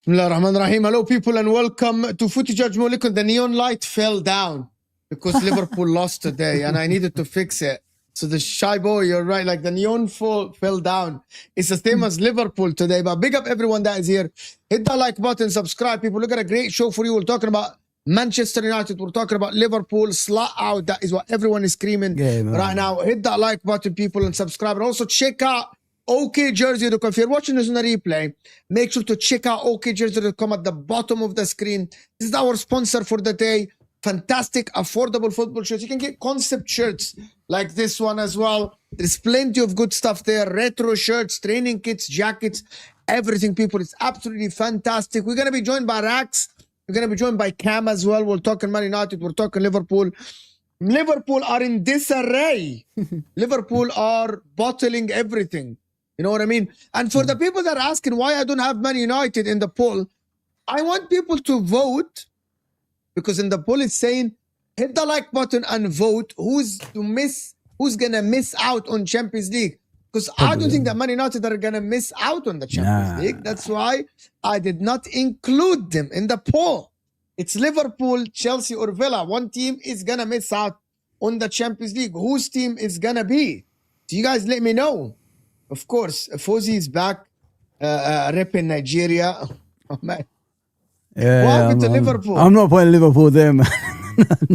Bismillahirrahmanirrahim. Hello people and welcome to Footy Judge Molikun. The neon light fell down because Liverpool lost today and I needed to fix it. So the shy boy, you're right, like the neon fell down. It's the same as Liverpool today, but big up everyone that is here. Hit that like button, subscribe people. Look at a great show for you. We're talking about Manchester United. We're talking about Liverpool. Slot out. That is what everyone is screaming right now. Hit that like button people and subscribe. And also check out okjersey.com. If you're watching this on a replay, make sure to check out okjersey.com at the bottom of the screen. This is our sponsor for the day. Fantastic, affordable football shirts. You can get concept shirts like this one as well. There's plenty of good stuff there. Retro shirts, training kits, jackets, everything, people. It's absolutely fantastic. We're going to be joined by Rax. We're going to be joined by Cam as well. We're talking Man United. We're talking Liverpool. Liverpool are in disarray. Liverpool are bottling everything. You know what I mean? And for the people that are asking why I don't have Man United in the poll, I want people to vote because in the poll it's saying hit the like button and vote who's gonna miss out on Champions League. Because I don't think that Man United are gonna miss out on the Champions League. That's why I did not include them in the poll. It's Liverpool, Chelsea, or Villa. One team is gonna miss out on the Champions League. Whose team is gonna be? So you guys let me know. Of course, Fozi is back, repping Nigeria. Oh, man. Yeah, what happened to Liverpool? I'm not putting Liverpool there, man.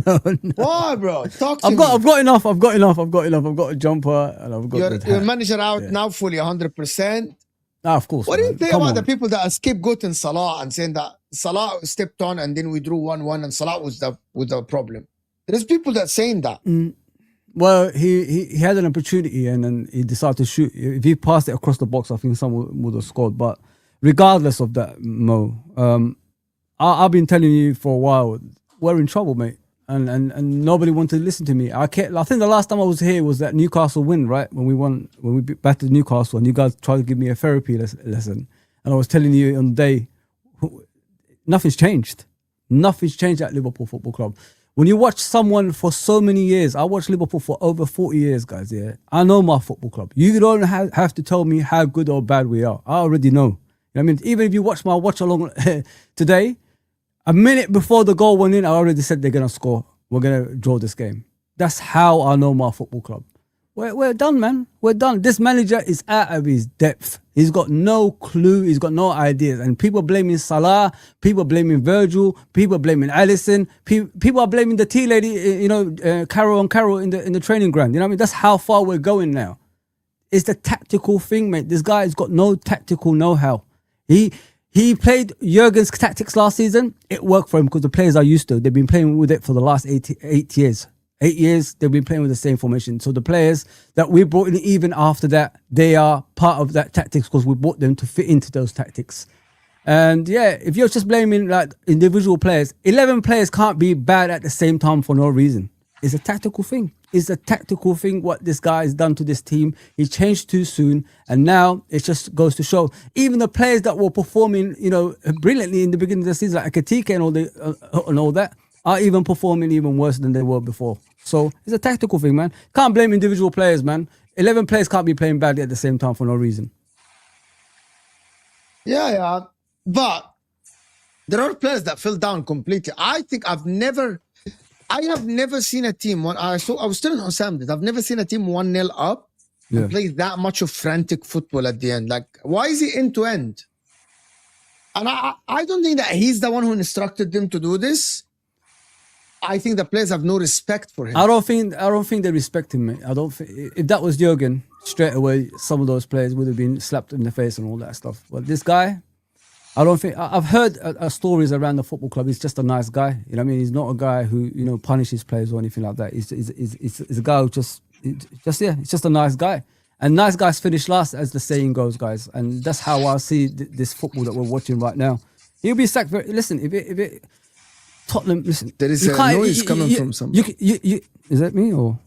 no. Why, bro? Talk to me. I've got enough. I've got a jumper and I've got your manager out now fully 100%. Of course. What do you think about the people that are scapegoating Salah and saying that Salah stepped on and then we drew 1-1 and Salah was the problem? There's people that saying that. Well, he had an opportunity and then he decided to shoot. If he passed it across the box, I think someone would have scored. But regardless of that, Mo, I've been telling you for a while, we're in trouble, mate. And nobody wanted to listen to me. I think the last time I was here was that Newcastle win, right? When we battered Newcastle and you guys tried to give me a therapy lesson. And I was telling you on the day, nothing's changed. Nothing's changed at Liverpool Football Club. When you watch someone for so many years, I watched Liverpool for over 40 years, guys, yeah. I know my football club. You don't have to tell me how good or bad we are. I already know. You know what I mean? Even if you watch my watch along today, a minute before the goal went in, I already said they're going to score. We're going to draw this game. That's how I know my football club. We're done, man. We're done. This manager is out of his depth. He's got no clue. He's got no ideas. And people blaming Salah. People blaming Virgil. People blaming Alisson. People are blaming the tea lady, Carol in the training ground. You know what I mean? That's how far we're going now. It's the tactical thing, mate. This guy has got no tactical know-how. He He played Jurgen's tactics last season. It worked for him because the players are used to it. They've been playing with it for the last 8 years. 8 years, they've been playing with the same formation. So the players that we brought in, even after that, they are part of that tactics because we brought them to fit into those tactics. And yeah, if you're just blaming like individual players, 11 players can't be bad at the same time for no reason. It's a tactical thing. It's a tactical thing what this guy has done to this team. He changed too soon, and now it just goes to show. Even the players that were performing, brilliantly in the beginning of the season, like Akatike and all that, are even performing even worse than they were before. So it's a tactical thing, man. Can't blame individual players, man. 11 players can't be playing badly at the same time for no reason. Yeah. But there are players that fell down completely. I have never seen a team. I was telling Osam that I've never seen a team 1-0 up and play that much of frantic football at the end. Like, why is he end to end? And I don't think that he's the one who instructed them to do this. I think the players have no respect for him. I don't think they respect him, mate. I don't think if that was Jurgen, straight away some of those players would have been slapped in the face and all that stuff. But this guy, I don't think I've heard stories around the football club. He's just a nice guy. You know what I mean? He's not a guy who punishes players or anything like that. He's a guy who he's just a nice guy. And nice guys finish last, as the saying goes, guys. And that's how I see this football that we're watching right now. He'll be sacked. Listen, if it Tottenham, listen. There is a noise coming from somewhere. Is that me or?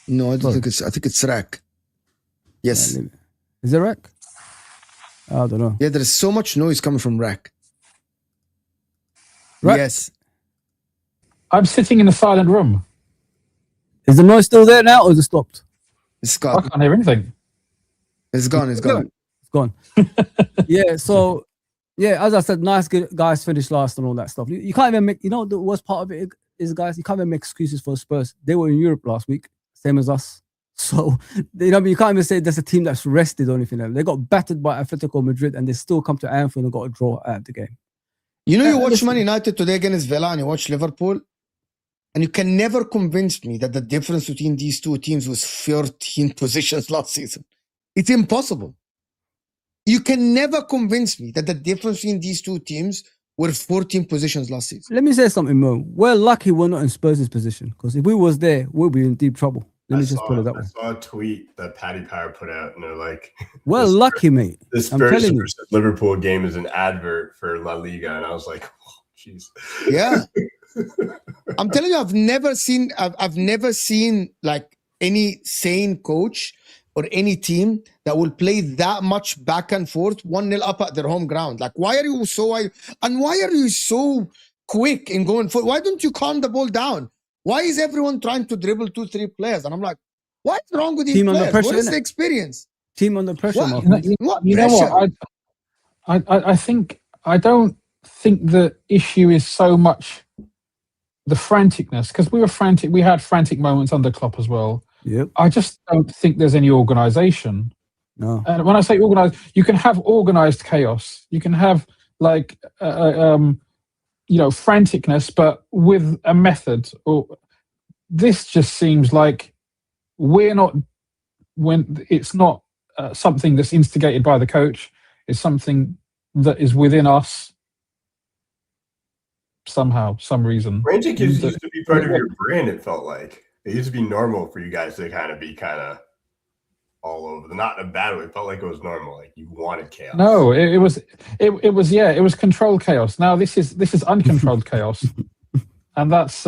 No, I don't think it's. I think it's Rack. Yes. Is it Rack? I don't know. Yeah, there is so much noise coming from Rack. Rack? Yes. I'm sitting in a silent room. Is the noise still there now, or is it stopped? It's I gone. can't hear anything. It's gone. It's gone. It's gone. Yeah. So. Yeah, as I said, nice guys finish last and all that stuff. You can't even make, the worst part of it is, guys, you can't even make excuses for Spurs. They were in Europe last week, same as us. So, you can't even say there's a team that's rested or anything. They got battered by Atletico Madrid and they still come to Anfield and got a draw out of the game. You watch Man United today against Villa and you watch Liverpool, and you can never convince me that the difference between these two teams was 13 positions last season. It's impossible. You can never convince me that the difference between these two teams were 14 positions last season. Let me say something, Mo. We're lucky we're not in Spurs' position, because if we was there, we'll be in deep trouble. Let me just put it that way. I saw a tweet that Paddy Power put out, and they're like, we're lucky, mate. The Spurs versus Liverpool game is an advert for La Liga, and I was like, oh, jeez. Yeah. I'm telling you, I've never seen like any sane coach or any team that will play that much back and forth 1-0 up at their home ground. Like, why are you so quick in going forward? Why don't you calm the ball down? Why is everyone trying to dribble 2-3 players? And I'm like, what's wrong with these team players? Under pressure, what is the experience? Team under pressure. You know what? I don't think the issue is so much the franticness, because we were frantic. We had frantic moments under Klopp as well. Yep. I just don't think there's any organisation. No. And when I say organised, you can have organised chaos. You can have like franticness, but with a method. Or this just seems like when it's not something that's instigated by the coach. It's something that is within us somehow, some reason. Frantic used to be part of your brand. It felt like it used to be normal for you guys to kind of all over. Not in a bad way. It felt like it was normal. Like you wanted chaos. No, it was controlled chaos. Now this is uncontrolled chaos, and that's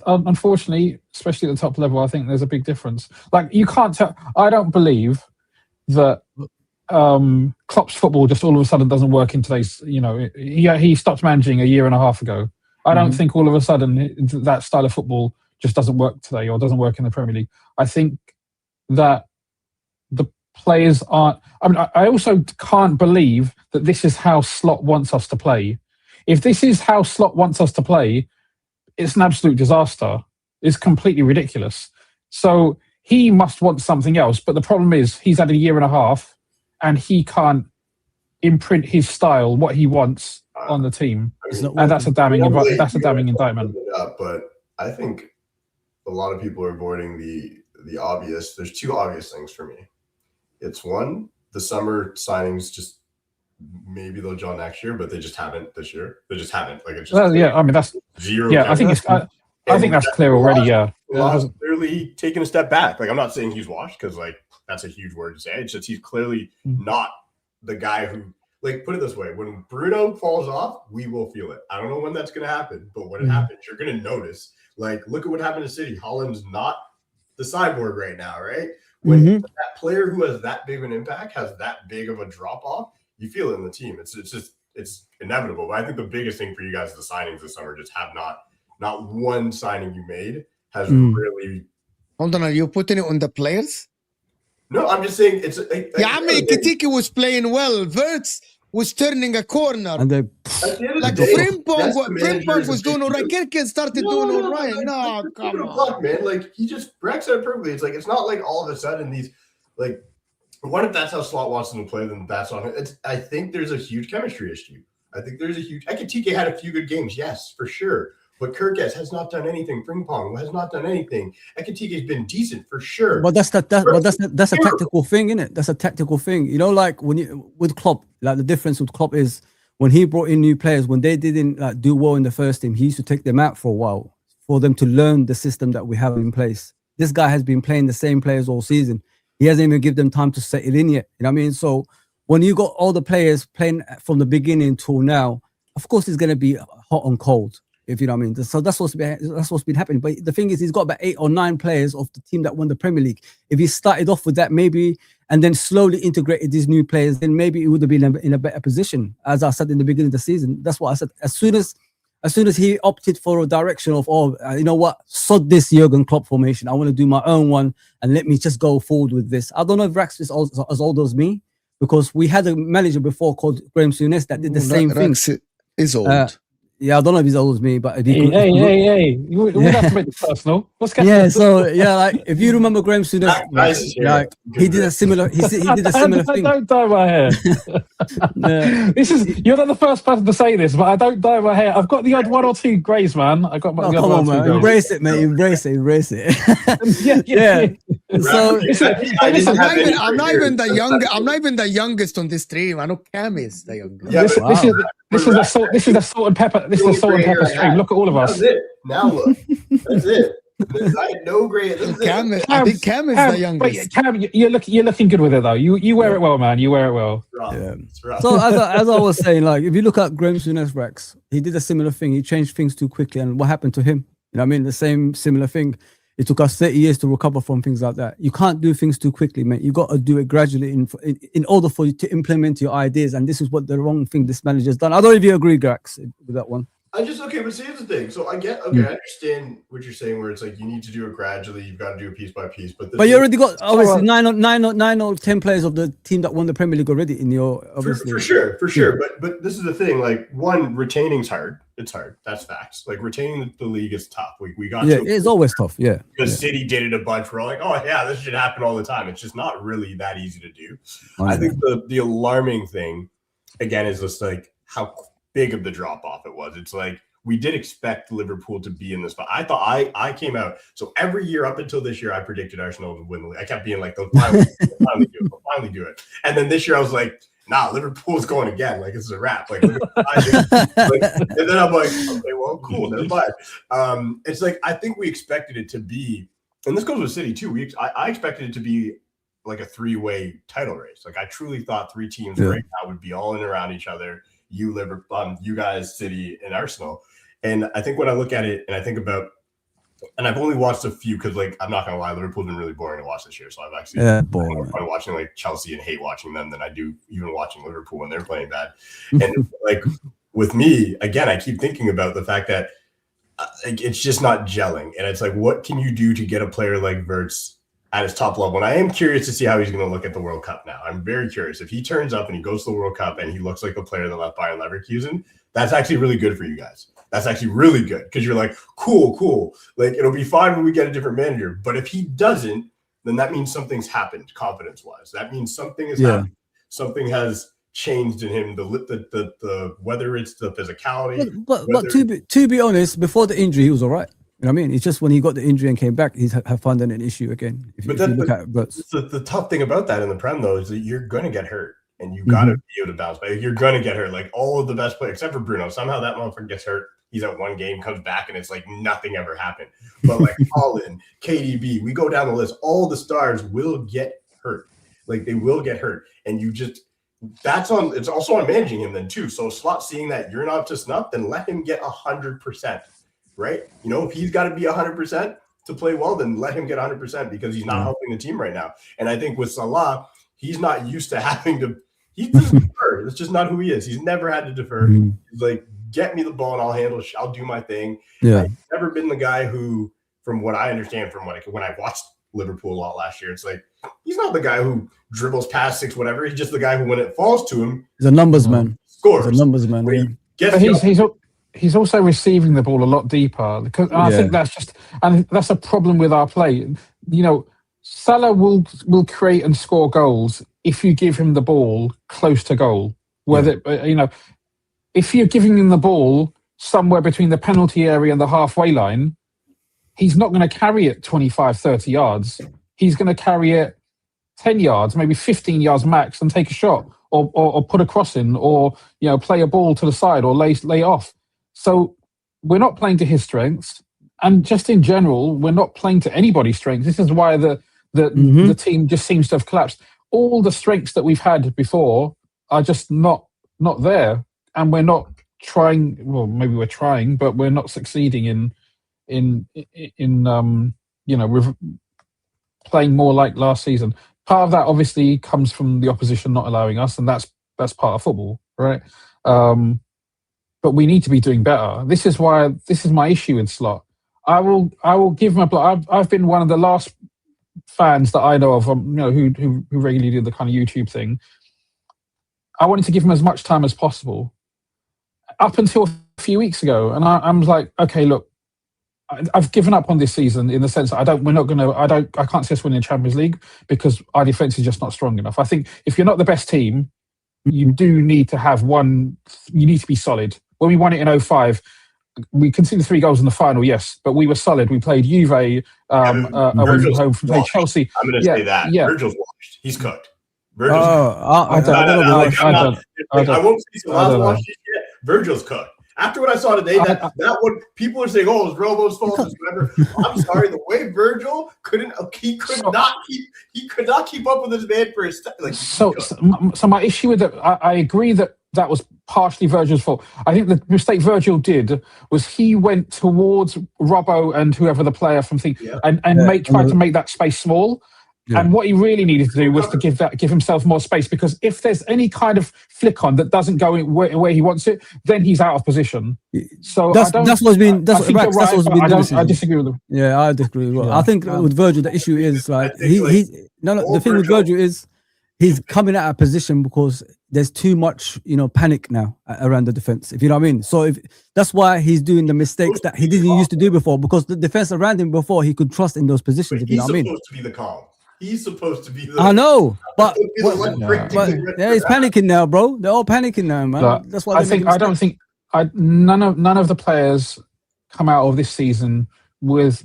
unfortunately, especially at the top level, I think there's a big difference. Like you can't tell. I don't believe that Klopp's football just all of a sudden doesn't work in today's. He stopped managing a year and a half ago. I don't think all of a sudden that style of football just doesn't work today or doesn't work in the Premier League. I think that the players aren't. I mean, I also can't believe that this is how Slot wants us to play. If this is how Slot wants us to play, it's an absolute disaster. It's completely ridiculous. So he must want something else. But the problem is he's had a year and a half and he can't imprint his style, what he wants on the team. And that's a damning indictment. But I think a lot of people are avoiding the obvious. There's two obvious things for me. It's one, the summer signings just maybe they'll gel next year, but they just haven't this year. They just haven't. Like it's just Well, yeah, I mean that's zero. yeah. I think it's. I think that's clear already. Yeah, Law's clearly taken a step back. Like I'm not saying he's washed because like that's a huge word to say. It's just he's clearly not the guy who. Like put it this way: when Bruno falls off, we will feel it. I don't know when that's going to happen, but when it happens, you're going to notice. Like look at what happened to City. Holland's not the cyborg right now, right? When that player who has that big of an impact has that big of a drop off, you feel it in the team. It's inevitable. But I think the biggest thing for you guys, the signings this summer, just have not one signing you made has really. Hold on, are you putting it on the players? No, I'm just saying it's. Yeah, I mean, Kitiki was playing well. Wirtz was turning a corner. And they like Frimpong was doing all right. Kirkin started doing all right. No, come on, man. Like he just Breck said perfectly. It's like it's not like all of a sudden these like. What if that's how Slot wants them to play? Then that's on it. I think there's a huge chemistry issue. I think there's a huge. Ekitike had a few good games, yes, for sure. But Kirkes has not done anything. Frimpong has not done anything. Ekitike has been decent for sure. But that's a tactical thing, isn't it? That's a tactical thing. You know, like when you with Klopp, like the difference with Klopp is when he brought in new players, when they didn't like do well in the first team, he used to take them out for a while for them to learn the system that we have in place. This guy has been playing the same players all season. He hasn't even given them time to settle in yet. You know what I mean? So when you got all the players playing from the beginning till now, of course it's going to be hot and cold, if you know what I mean. So that's what's been happening. But the thing is, he's got about 8 or 9 players of the team that won the Premier League. If he started off with that, maybe, and then slowly integrated these new players, then maybe it would have been in a better position. As I said in the beginning of the season, that's what I said. As soon as he opted for a direction of, you know what, sod this Jurgen Klopp formation. I want to do my own one and let me just go forward with this. I don't know if Rax is as old as me, because we had a manager before called Graham Souness that did the same thing. Rax is old. Yeah, I don't know if he's old as me, but if hey, we have to make it personal. What's going on? Yeah, so yeah, like if you remember Graham Souness, like he did a similar, he did a similar thing. Don't dye my hair. You're not the first person to say this, but I don't dye my hair. I've got the odd 1 or 2 greys, man. I got my. Come on, man. Embrace it, mate. Embrace it. yeah. So I'm not even the youngest on this stream. I know Cam is the youngest. Yeah, this is the salt and pepper. This is the salt and pepper stream. Look at all of us. That's it. Now look. That's it. I had no grade. I think Cam is the youngest. Wait, Cam, you're looking good with it though. You wear it well, man. You wear it well. Yeah. So as I was saying, like if you look at Graham Souness, Rex, he did a similar thing. He changed things too quickly, and what happened to him? You know what I mean? The same similar thing. It took us 30 years to recover from things like that. You can't do things too quickly, mate. You got to do it gradually in order for you to implement your ideas. And this is what the wrong thing this manager's done. I don't know if you agree, Grax, with that one. But see, here's the thing. So I understand what you're saying, where it's like you need to do it gradually. You've got to do it piece by piece. But you already got obviously 9 or 10 players of the team that won the Premier League already in your obviously. For sure. But this is the thing. Like retaining's hard. It's hard. That's facts. Like retaining the league is tough. We got it's always tough. Yeah, because City did it a bunch. We're like, oh yeah, this should happen all the time. It's just not really that easy to do. I think the alarming thing again is just like how big of the drop off it was. It's like we did expect Liverpool to be in this, but I thought I came out. So every year up until this year, I predicted Arsenal would win the league. I kept being like, they'll finally do it. And then this year, I was like, nah, Liverpool's going again. Like it's a wrap. Like, and then I'm like, okay, well, cool, never mind. It's like I think we expected it to be, and this goes with City too. I expected it to be like a 3-way title race. Like I truly thought 3 teams right now would be all in around each other. You Liverpool, you guys, City, and Arsenal. And I think when I look at it and I think about, and I've only watched a few because, like, I'm not gonna lie, Liverpool's been really boring to watch this year. So I've actually more fun watching like Chelsea and hate watching them than I do even watching Liverpool when they're playing bad. And like with me, again, I keep thinking about the fact that it's just not gelling. And it's like, what can you do to get a player like Wirtz at his top level? And I am curious to see how he's going to look at the World Cup now. I'm very curious. If he turns up and he goes to the World Cup and he looks like the player that left Bayern Leverkusen, that's actually really good for you guys. That's actually really good because you're like, cool. Like, it'll be fine when we get a different manager. But if he doesn't, then that means something's happened confidence-wise. That means something has happened. Something has changed in him. The whether it's the physicality. But to be honest, before the injury, he was all right. You know what I mean? It's just when he got the injury and came back, he's found an issue again. The tough thing about that in the Prem, though, is that you're going to get hurt. and you got to be able to bounce back. You're going to get hurt. Like all of the best players, except for Bruno. Somehow that motherfucker gets hurt. He's at one game, comes back, and it's like nothing ever happened. But like Holland, KDB, we go down the list. All the stars will get hurt. Like they will get hurt. And you just it's also on managing him then too. So Slot seeing that you're not up to snuff, then let him get 100%. Right? You know, if he's got to be 100% to play well, then let him get 100% because he's not helping the team right now. And I think with Salah, he's not used to having to. He doesn't defer. That's just not who he is. He's never had to defer. He's like, get me the ball and I'll handle. I'll do my thing. Yeah, I've never been the guy who, from what I understand, from when I watched Liverpool a lot last year, it's like he's not the guy who dribbles past 6, whatever. He's just the guy who, when it falls to him, he's a numbers man. Scores. He's a numbers man. He's also receiving the ball a lot deeper because I think that's a problem with our play. You know, Salah will create and score goals if you give him the ball close to goal. Whether you know, if you're giving him the ball somewhere between the penalty area and the halfway line, he's not going to carry it 25, 30 yards. He's going to carry it 10 yards, maybe 15 yards max, and take a shot or put a cross in, or you know, play a ball to the side or lay off. So we're not playing to his strengths, and just in general, we're not playing to anybody's strengths. This is why the team just seems to have collapsed. All the strengths that we've had before are just not there, and we're not trying. Well, maybe we're trying, but we're not succeeding in you know, playing more like last season. Part of that obviously comes from the opposition not allowing us, and that's part of football, right? But we need to be doing better. This is my issue with Slot. I will give him a block. I've been one of the last fans that I know of, you know, who regularly do the kind of YouTube thing. I wanted to give him as much time as possible, up until a few weeks ago, and I'm like, okay, look, I've given up on this season in the sense that I can't see us winning the Champions League because our defense is just not strong enough. I think if you're not the best team, you do need to have one. You need to be solid. When we won it in 2005, we conceded 3 goals in the final, yes, but we were solid. We played Juve away from home, played Chelsea. I'm going to say that. Yeah. Virgil's washed. He's cooked. I won't say Salah's washed yet. Virgil's cooked. After what I saw today, that what people are saying, oh, it's Robo's fault, it's whatever. I'm sorry, the way Virgil could not keep up with his man for his like. So my issue with it, I agree that was partially Virgil's fault. I think the mistake Virgil did was he went towards Robbo and whoever the player from thing tried to make that space small. Yeah. And what he really needed to do was to give himself more space, because if there's any kind of flick on that doesn't go where he wants it, then he's out of position. So that's what's been. I disagree with him. Yeah, I disagree. Well, I think with Virgil, the issue is like the thing with Virgil is he's coming out of position because there's too much, you know, panic now around the defense. If you know what I mean. So that's why he's doing the mistakes that he didn't used to do before, because the defense around him before he could trust in those positions. If you know what I mean. He's supposed to be the calm. He's supposed to be the. I know, but he's panicking now, bro. They're all panicking now, man. Look, that's why none of the players come out of this season with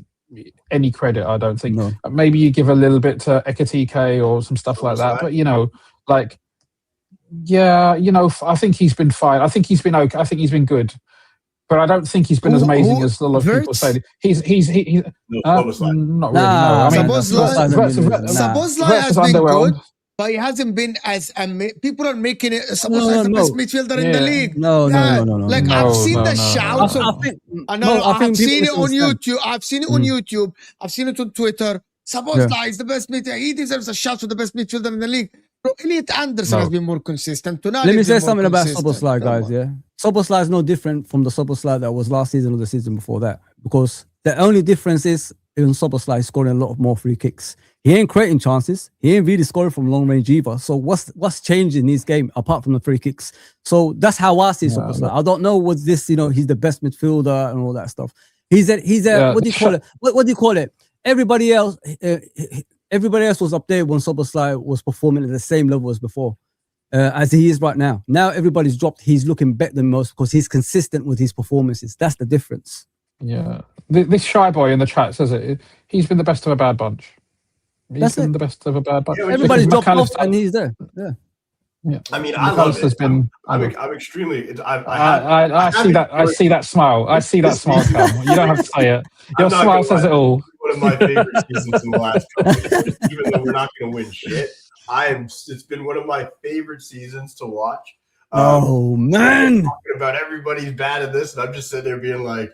any credit. I don't think. No. Maybe you give a little bit to Ekatike or some stuff like that, but you know, like, yeah, you know, I think he's been fine. I think he's been okay. I think he's been good. But I don't think he's been as amazing as a lot of people say. He's not really. No. I mean, Szoboszlai has been good, but he hasn't been as people are making it. Szoboszlai is the best midfielder in the league. No. Like I've seen the shouts. I've seen it on YouTube. I've seen it on YouTube. I've seen it on Twitter. Szoboszlai is the best midfielder. He deserves a shout for the best midfielder in the league. Bro, Elliot Anderson has been more consistent. Let me say something about Szoboszlai, guys. Yeah, Szoboszlai is no different from the Szoboszlai that was last season or the season before that, because the only difference is in Szoboszlai scoring a lot of more free kicks. He ain't creating chances. He ain't really scoring from long range either. So what's changed in his game apart from the free kicks? So that's how I see Szoboszlai. I don't know what's this. You know, he's the best midfielder and all that stuff. He's a what do you call it? What do you call it? Everybody else was up there when Szoboszlai was performing at the same level as before, as he is right now. Now everybody's dropped. He's looking better than most because he's consistent with his performances. That's the difference. Yeah. This shy boy in the chat says it. He's been the best of a bad bunch. He's been the best of a bad bunch. Yeah, everybody's dropped off and he's there. Yeah. I mean, The I love post has it. been. I'm extremely. I see that. I see that smile. I see that smile, Cam. You don't have to say it. Your smile says it all. One of my favorite seasons in the last couple of years, even though we're not going to win shit. It's been one of my favorite seasons to watch. Oh man, Talking about everybody's bad at this, and I'm just sitting there being like,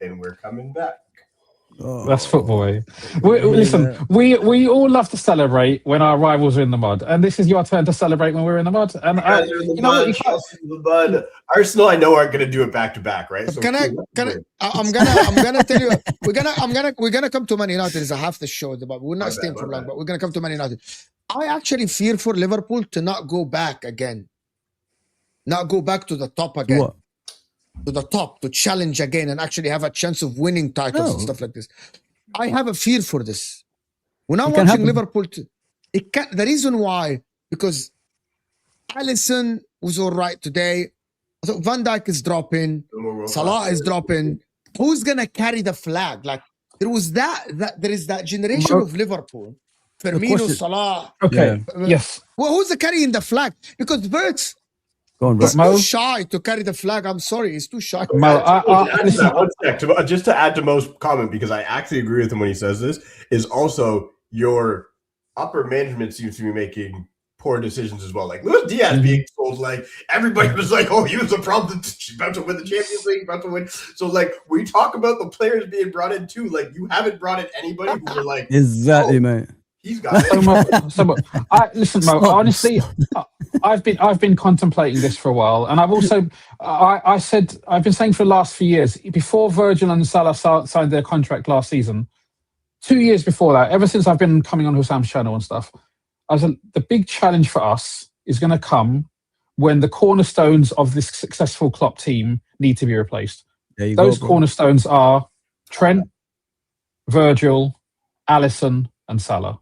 and we're coming back. That's football. Listen, we all love to celebrate when our rivals are in the mud, and this is your turn to celebrate when we're in the mud. And you know what? The mud. Arsenal, I know, aren't going to do it back to back, right? So I'm gonna tell you, we're gonna come to Man United. It's a half the show, but we're not staying for long. But we're gonna come to Man United. I actually fear for Liverpool to not go back again, not go back to the top again. What? To the top, to challenge again and actually have a chance of winning titles and stuff like this. I have a fear for this. When I'm watching Liverpool, the reason why, because Alisson was all right today. I thought Van Dijk is dropping. Salah is dropping. Who's going to carry the flag? Like, there is that generation of Liverpool. Firmino, Salah. Okay, yes. Well, who's carrying the flag? Because Wirtz, He's too shy to carry the flag. I'm sorry, he's too shy. Just to add to Mo's comment, because I actually agree with him when he says this, is also your upper management seems to be making poor decisions as well. Like Luis Diaz being told, like everybody was like, "Oh, he was a problem. She's about to win the Champions League, about to win." So, like, we talk about the players being brought in too. Like, you haven't brought in anybody who were like, exactly, mate. He's got it. Listen, Mo. Honestly, I've been contemplating this for a while, and I've also I've been saying for the last few years, before Virgil and Salah signed their contract last season, 2 years before that, ever since I've been coming on Hussam's channel and stuff, the big challenge for us is going to come when the cornerstones of this successful Klopp team need to be replaced. Those cornerstones are Trent, Virgil, Alisson, and Salah.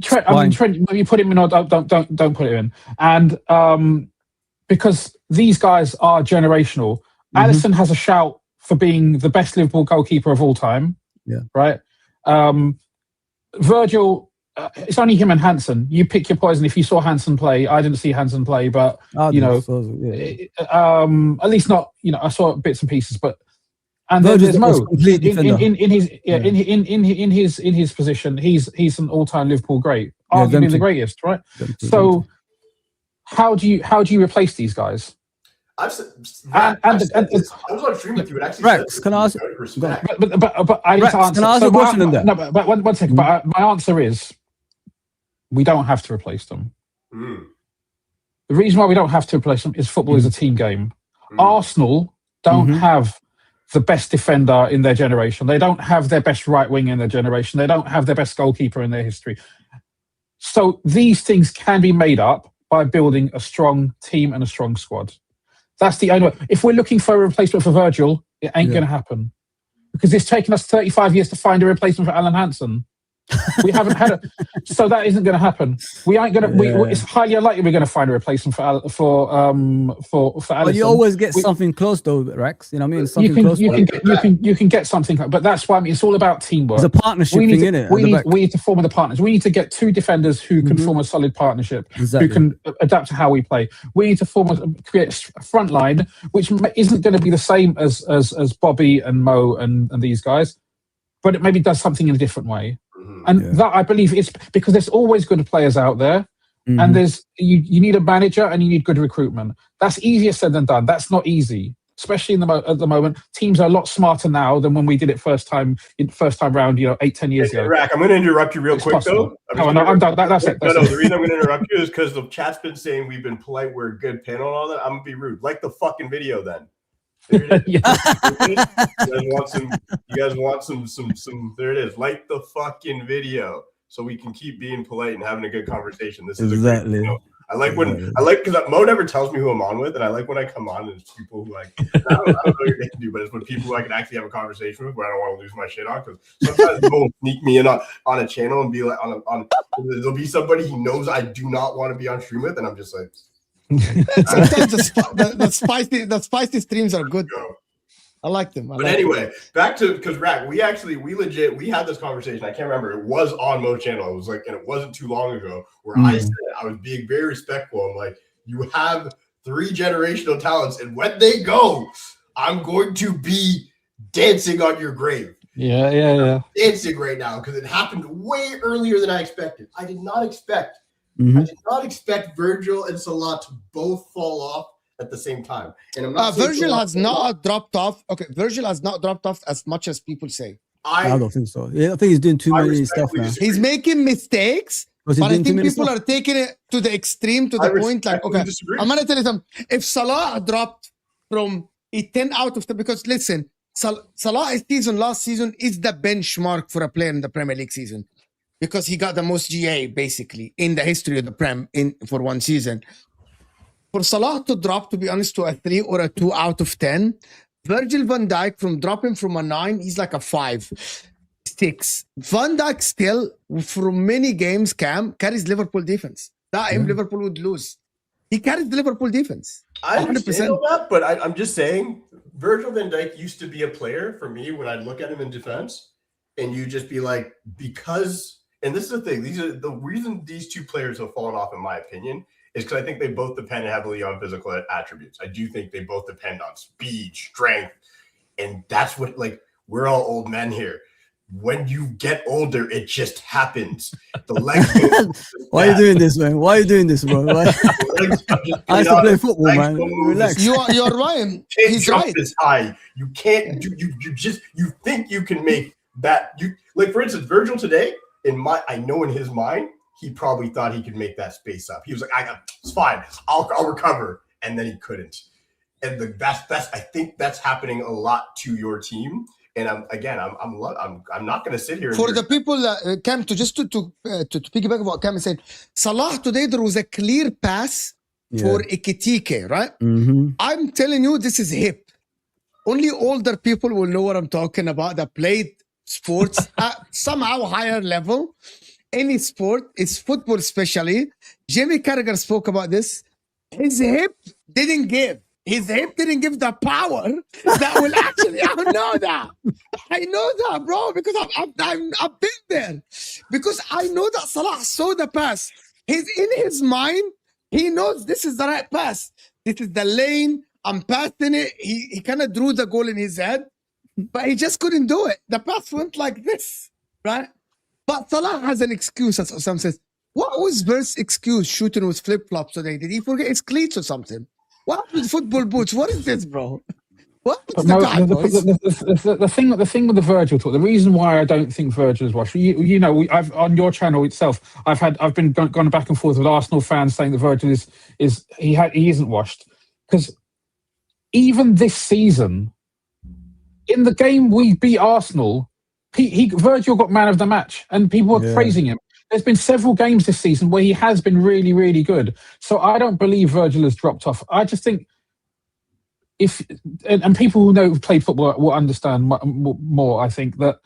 Trent, you put him in or don't put him in, and because these guys are generational. Alisson has a shout for being the best Liverpool goalkeeper of all time. Yeah, right. Virgil, it's only him and Hansen. You pick your poison. If you saw Hansen play, I didn't see Hansen play, but at least not. I saw bits and pieces, but. And then there's Mo in his position. He's an all-time Liverpool great, arguably the greatest, right? So, how do you replace these guys? I was on stream with you and actually Rex, can I ask? But I need to answer. Can I ask a question in there? No, but one second. But my answer is, we don't have to replace them. The reason why we don't have to replace them is football is a team game. Arsenal don't have the best defender in their generation. They don't have their best right wing in their generation. They don't have their best goalkeeper in their history. So these things can be made up by building a strong team and a strong squad. That's the only way. If we're looking for a replacement for Virgil, it ain't going to happen. Because it's taken us 35 years to find a replacement for Alan Hansen. We haven't had it, so that isn't going to happen. We ain't going to. It's highly unlikely we're going to find a replacement for Alisson. But you always get something close, though, Rex. You know what I mean? Something close. You can get something, but that's why it's all about teamwork. It's a partnership thing, isn't it? We need to form the partners. We need to get two defenders who can form a solid partnership, who can adapt to how we play. We need to create a front line, which isn't going to be the same as Bobby and Mo and these guys, but it maybe does something in a different way. And that, I believe, it's because there's always good players out there, and you need a manager and you need good recruitment. That's easier said than done. That's not easy, especially at the moment. Teams are a lot smarter now than when we did it first time round, 8-10 years ago. Rack, I'm going to interrupt you real quick, though. I'm done. That's it. No, the reason I'm going to interrupt you is because the chat's been saying we've been polite, we're a good panel and all that. I'm going to be rude. Like the fucking video, then. You guys want some there it is. Like the fucking video so we can keep being polite and having a good conversation. This is exactly. I like because Mo never tells me who I'm on with, and I like when I come on and it's people who I don't know what you're gonna do, but it's when people who I can actually have a conversation with where I don't want to lose my shit on, because sometimes Mo will sneak me in on a channel and be like there'll be somebody he knows I do not want to be on stream with, and I'm just like Sometimes the spicy streams are good. I like them. But anyway, back to because Rack, we had this conversation. I can't remember. It was on Mo's channel. It was like, and it wasn't too long ago where I said I was being very respectful. I'm like, you have 3 generational talents, and when they go, I'm going to be dancing on your grave. Yeah. Dancing right now because it happened way earlier than I expected. I did not expect Virgil and Salah to both fall off at the same time. And I'm not Virgil has not dropped off. Okay, Virgil has not dropped off as much as people say. I don't think so. Yeah, I think he's doing too many stuff now. He's making mistakes, but I think people are taking it to the extreme, to the point. Like, okay, I'm gonna tell you something. If Salah dropped from a 10 out of 10, because listen, Salah's season last season is the benchmark for a player in the Premier League season, because he got the most GA basically in the history of the Prem for one season. For Salah to drop, to be honest, to a 3 or a 2 out of 10, Virgil van Dijk from dropping from a 9, he's like a 5, 6. Van Dijk still, from many games, carries Liverpool defense. That Liverpool would lose. He carries the Liverpool defense. I understand all that, but I'm just saying, Virgil van Dijk used to be a player for me when I'd look at him in defense, and you just be like, because, and this is the thing, the reason these 2 players have fallen off, in my opinion, is because I think they both depend heavily on physical attributes. I do think they both depend on speed, strength, and that's what, like, we're all old men here. When you get older, it just happens. The legs. Why are you doing this, man? Why are you doing this, bro? I used to play football, man. Relax. You're right. He's right. This high. You can't do. You think you can make that. You like, for instance, Virgil today. I know in his mind, he probably thought he could make that space up. He was like, it's fine. I'll recover, and then he couldn't. And that's I think that's happening a lot to your team. And I'm not going to sit here. For the people that Cam, to piggyback what Cam said, Salah today, there was a clear pass for Ekitike, right? I'm telling you, this is hip. Only older people will know what I'm talking about, that played sports at somehow higher level. Any sport, is football especially. Jamie Carragher spoke about this. His hip didn't give. His hip didn't give the power that will actually. I know that, bro, because I've been there. Because I know that Salah saw the pass. He's in his mind. He knows this is the right pass. This is the lane. I'm passing it. He kind of drew the goal in his head, but he just couldn't do it. The pass went like this, right? But Salah has an excuse, as Osam says. What was Vert's excuse shooting with flip-flops today? Did he forget his cleats or something? What with football boots? What is this, bro? What is the thing with the Virgil talk? The reason why I don't think Virgil is washed. You know, I've on your channel itself. I've been gone back and forth with Arsenal fans saying that Virgil he isn't washed, because even this season, in the game we beat Arsenal, Virgil got man of the match, and people were praising him. There's been several games this season where he has been really, really good. So I don't believe Virgil has dropped off. I just think and people who know who've played football will understand more, I think, that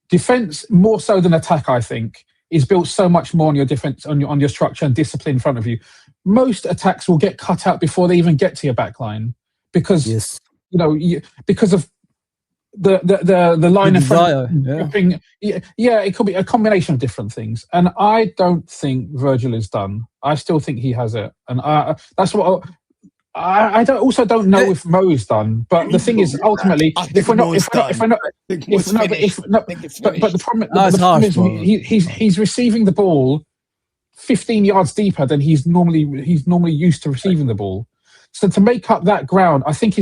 defense, more so than attack, I think, is built so much more on your defense, on your structure and discipline in front of you. Most attacks will get cut out before they even get to your back line, because, because of the line of front, it could be a combination of different things, and I don't think Virgil is done. I still think he has it, and that's what I don't know if Mo is done. But the thing is, ultimately, but the problem is he's receiving the ball 15 yards deeper than he's normally used to receiving the ball. So to make up that ground, I think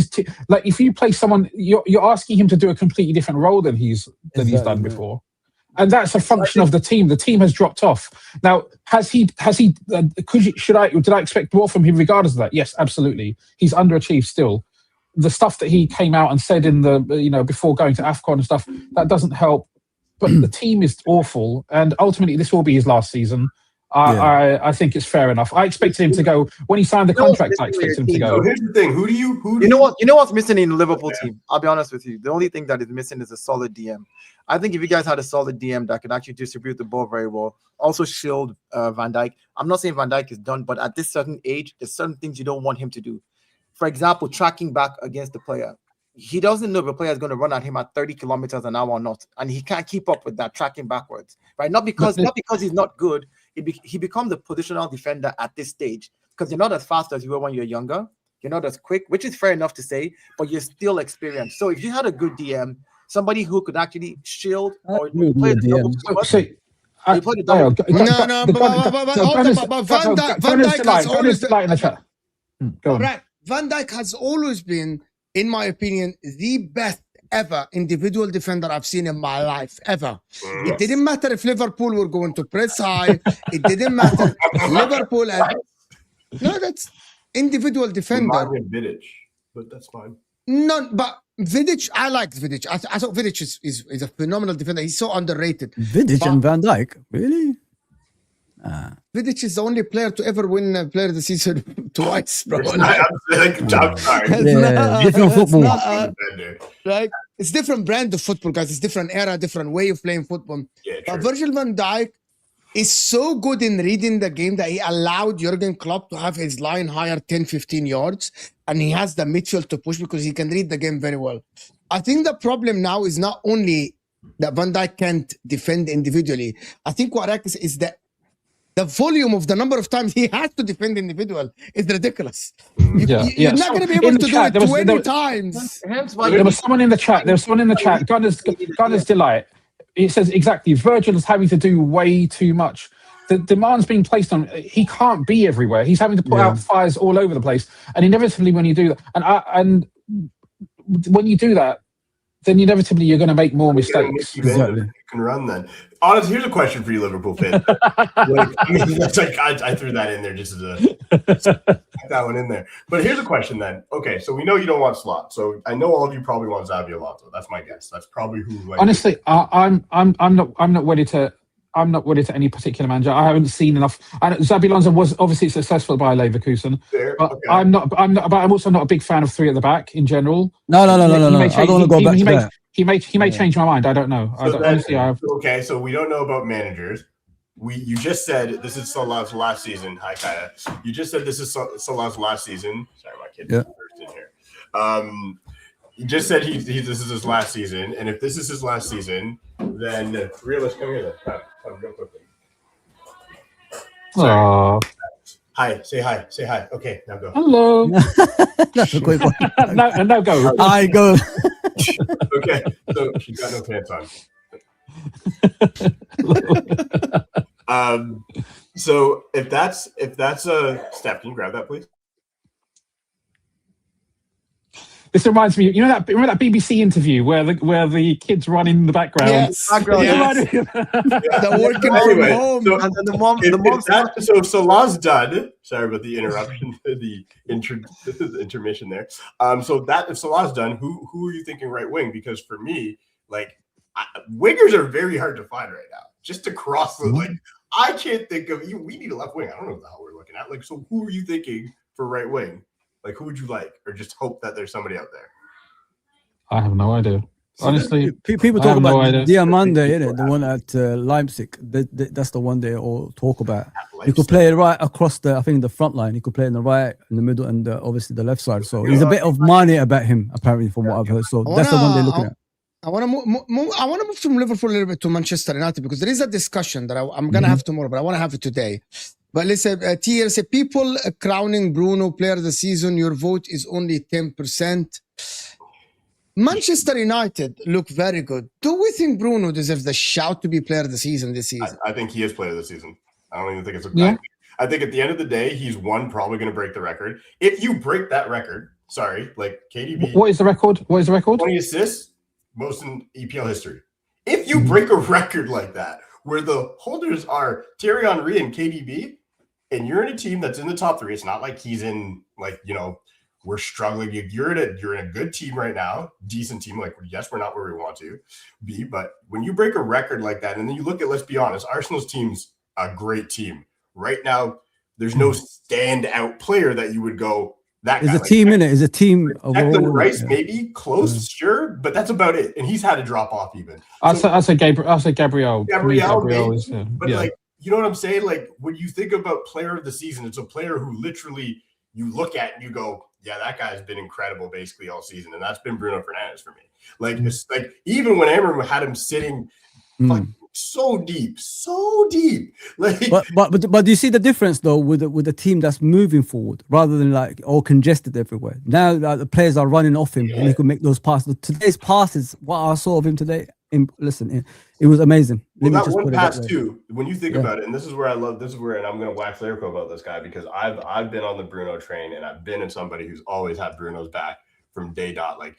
like if you play someone, you're asking him to do a completely different role than he's done before, and that's a function of the team. The team has dropped off. Now, did I expect more from him regardless of that? Yes, absolutely. He's underachieved still. The stuff that he came out and said in the before going to AFCON and stuff, that doesn't help. But the team is awful, and ultimately this will be his last season. I think it's fair enough. I expected him to go when he signed the contract. I expected him to go. So here's the thing: who do you know what's missing in the Liverpool team? I'll be honest with you. The only thing that is missing is a solid DM. I think if you guys had a solid DM that could actually distribute the ball very well, also shield Van Dijk. I'm not saying Van Dijk is done, but at this certain age, there's certain things you don't want him to do. For example, tracking back against the player. he doesn't know if a player is going to run at him at 30 kilometers an hour or not, and he can't keep up with that, tracking backwards, right? Not because he's not good. He becomes a positional defender at this stage because you're not as fast as you were when you're younger. You're not as quick, which is fair enough to say, but you're still experienced. So if you had a good DM, somebody who could actually shield or play the double pivot, Van Dijk has always been, in the chat. Go on. right. Van Dijk has always been, in my opinion, the best ever individual defender I've seen in my life, ever. It didn't matter if Liverpool were going to press high. It didn't matter. Liverpool and no, that's individual defender. Vidic, but that's fine. No, but Vidic, I like Vidic. I thought Vidic is a phenomenal defender. He's so underrated. Vidic and Van Dijk, really? Vidic is the only player to ever win Player of the Season twice, bro. I'm sorry. Different football. Right? It's different brand of football, guys. It's different era, different way of playing football. Yeah, But Virgil van Dijk is so good in reading the game that he allowed Jurgen Klopp to have his line higher 10, 15 yards. And he has the midfield to push because he can read the game very well. I think the problem now is not only that Van Dijk can't defend individually. I think what is that the volume of the number of times he has to defend individual is ridiculous. You're not going to be able to do it 20 times. There was someone in the chat. Gunner's Delight. It says exactly, Virgil is having to do way too much. The demand's being placed on, he can't be everywhere. He's having to put out fires all over the place. And inevitably when you do that, and when you do that, then inevitably you're going to make more mistakes. Exactly. You can run then. Honestly, here's a question for you, Liverpool fans. I threw that in there just as that one in there. But here's a question then. Okay, so we know you don't want Slot. So I know all of you probably want Xabi Alonso. That's my guess. That's probably who. Honestly, I'm not wedded to. I'm not wedded to any particular manager. I haven't seen enough. And Xabi Alonso was obviously successful by Leverkusen, but okay. I'm not. But I'm also not a big fan of three at the back in general. No. I don't want to go back to that. He may change my mind. I don't know. Okay, so we don't know about managers. You just said this is Salah's last season. Hi, Kaya. You just said this is Salah's last season. Sorry, my kid burst in here. You just said this is his last season, and if this is his last season, then realist, come here. Then. Come real quickly. Hi, say hi. Say hi. Okay, now go. Hello. That's a quick one. no, go. I go. Okay, so she's got no pants on. So if that's a Steph, can you grab that, please? This reminds me, remember that BBC interview where the kids run in the background? Yes. They're working from home. So, and then the mom so Salah's done. Sorry about the interruption, the intermission there. So that if Salah's done, who are you thinking right wing? Because for me, wingers are very hard to find right now. Just to cross the I can't think of you. We need a left wing. I don't know what the hell we're looking at. So who are you thinking for right wing? Who would you like, or just hope that there's somebody out there? I have no idea. Honestly, people talk about Diamande, the one at Leipzig. That's the one they all talk about. You could play right across the front line. You could play in the right, in the middle, and obviously the left side. So there's a bit of money about him, apparently, from what I've heard. So that's the one they're looking at. I want to move from Liverpool a little bit to Manchester United because there is a discussion that I'm going to have tomorrow, but I want to have it today. But listen, Tier say people crowning Bruno player of the season. Your vote is only 10%. Manchester United look very good. Do we think Bruno deserves the shout to be player of the season this season? I think he is player of the season. I don't even think it's a I think at the end of the day, he's probably going to break the record. If you break that record, KDB. What is the record? 20 assists, most in EPL history. If you break a record like that, where the holders are Thierry Henry and KDB, and you're in a team that's in the top three, it's not like he's in we're struggling. You're in a good team right now, decent team. Yes, we're not where we want to be, but when you break a record like that, and then you look at, let's be honest, Arsenal's team's a great team right now. There's no standout player that you would go that. Is a team in it? Is a team. Declan Rice maybe close, sure, but that's about it. And he's had to drop off even. I'll say Gabriel. Gabriel is, but you know what I'm saying? When you think about player of the season, it's a player who literally you look at and you go, yeah, that guy's been incredible basically all season, and that's been Bruno Fernandes for me. Like, it's like even when Emery had him sitting so deep, like. But do you see the difference though with the team that's moving forward rather than like all congested everywhere? Now the players are running off him and he can make those passes. Today's passes, what I saw of him today, it was amazing. Well, that one pass too. When you think about it, and this is where, and I'm going to wax lyrical about this guy because I've been on the Bruno train, and I've been in somebody who's always had Bruno's back from day dot. Like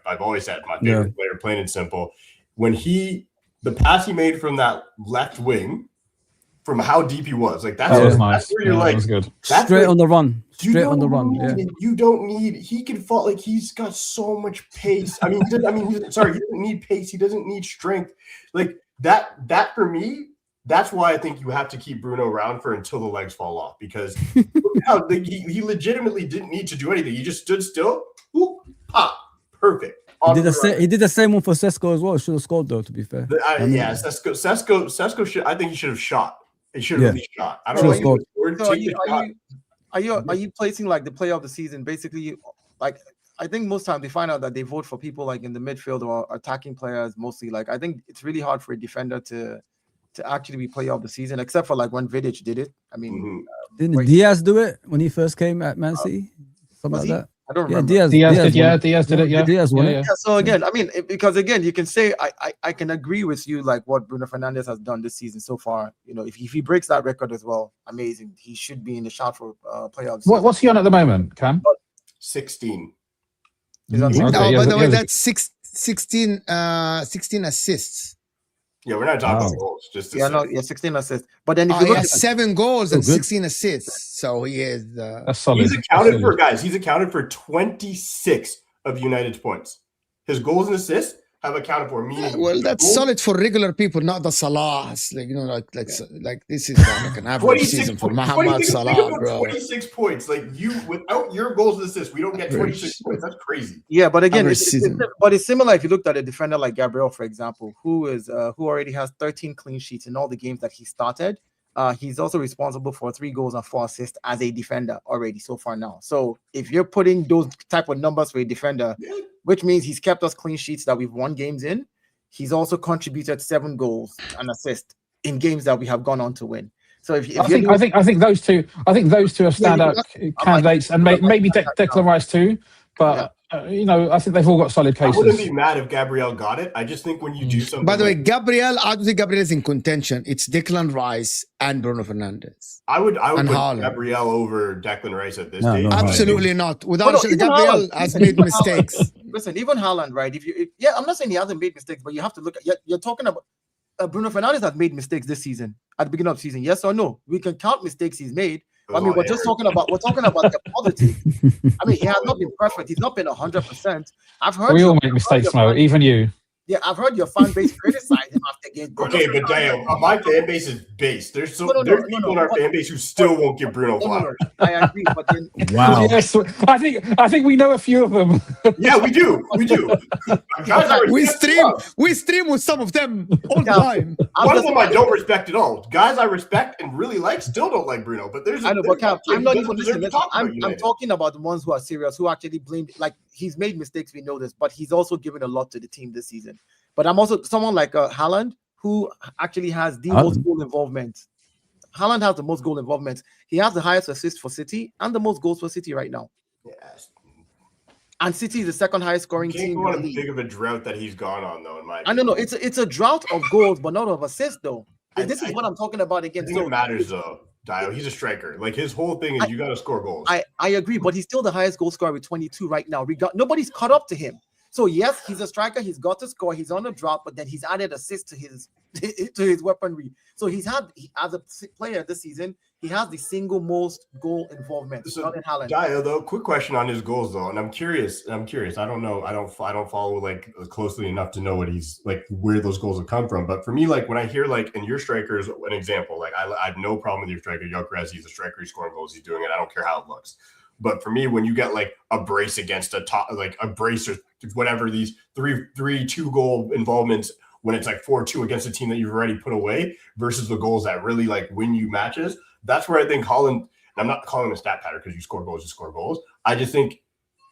I've always said, my favorite player, plain and simple. When the pass he made from that left wing, from how deep he was, like that was nice. That's where you're like, good. Straight on the run. Straight on the run. You don't need. He can fall. Like he's got so much pace. I mean, he doesn't need pace. He doesn't need strength. Like that for me. That's why I think you have to keep Bruno around for until the legs fall off, because look how he legitimately didn't need to do anything. He just stood still. Whoop, pop, perfect. He did the same one for Sesko as well. Should have scored though, to be fair. Sesko should. I think he should have shot. He should have really shot. I don't know. Are you placing like the player of the season? Basically, like I think most times they find out that they vote for people like in the midfield or attacking players mostly. Like I think it's really hard for a defender to actually be player of the season, except for like when Vidic did it. I mean, didn't Diaz do it when he first came at Man City? Something like that. I don't remember. Diaz did it. Yeah. Diaz won it. Yeah, so again, I mean, because again, you can say I can agree with you like what Bruno Fernandes has done this season so far. You know, if he breaks that record as well, amazing. He should be in the shout for player of the season. What's he on at the moment, Cam? 16. He's on 16. By the way, that's 16 assists. Yeah, we're not talking about goals. 16 assists. But then if you look at 7 goals and 16 assists, so he is. That's solid. He's accounted for, guys. He's accounted for 26 of United's points. His goals and assists have accounted for. Meaning, that's solid for regular people, not the Salahs. Like like this is like an average season for Mohamed Salah, bro. 26 points. Like without your goals and assists, we don't get 26 points. That's crazy. Yeah, but again, it's similar if you looked at a defender like Gabriel, for example, who already has 13 clean sheets in all the games that he started. He's also responsible for 3 goals and 4 assists as a defender already so far now. So if you're putting those type of numbers for a defender, which means he's kept us clean sheets that we've won games in, he's also contributed 7 goals and assists in games that we have gone on to win. So I think those two are standout candidates, and maybe Declan Rice too. But I think they've all got solid cases. I wouldn't be mad if Gabriel got it. I just think when you do something. By the way, Gabriel, I don't think Gabriel is in contention. It's Declan Rice and Bruno Fernandes. I would put Gabriel over Declan Rice at this stage. Absolutely not. Without Gabriel has made mistakes. Listen, even Haaland, right? I'm not saying he hasn't made mistakes, but you have to look at. You're talking about Bruno Fernandes has made mistakes this season at the beginning of the season. Yes or no? We can count mistakes he's made. I mean, we're talking about the positive. I mean, he has not been perfect. He's not been 100%. I've heard we all make mistakes, Mo. Even you. Yeah, I've heard your fan base criticize him after getting. Okay, but damn, my fan base is based. There's people in our fan base who still won't give Bruno flowers. I agree, but then wow. Yes, I think we know a few of them. Yeah, we do. Guys, we stream with some of them all the time. One of them I don't respect at all. Guys I respect and really like still don't like Bruno. But there's I'm not even listening. I'm talking about the ones who are serious, who actually blame. Like he's made mistakes, we know this, but he's also given a lot to the team this season. But I'm also someone like Haaland, who actually has the most goal involvement. Haaland has the most goal involvement. He has the highest assists for City and the most goals for City right now. Yes. And City is the second highest scoring team. What a big of a drought that he's gone on, though. In my opinion. I don't know. It's a drought of goals, but not of assists, though. And this is what I'm talking about again. It matters, though. Dio, he's a striker. Like his whole thing is you got to score goals. I agree, but he's still the highest goal scorer with 22 right now. Nobody's caught up to him. So yes, he's a striker. He's got to score. He's on a drop, but then he's added assists to his weaponry. So as a player this season, he has the single most goal involvement. So, Dio, though, quick question on his goals though, and I'm curious. I don't know. I don't follow like closely enough to know what he's like where those goals have come from. But for me, like when I hear like in your strikers, an example, like I have no problem with your striker, Gyökeres. He's a striker. He's scoring goals. He's doing it. I don't care how it looks. But for me, when you get like a brace against a brace or whatever, these 3-2 goal involvements, when it's like 4-2 against a team that you've already put away versus the goals that really like win you matches, that's where I think Haaland, I'm not calling it a stat pattern because you score goals, you score goals. I just think,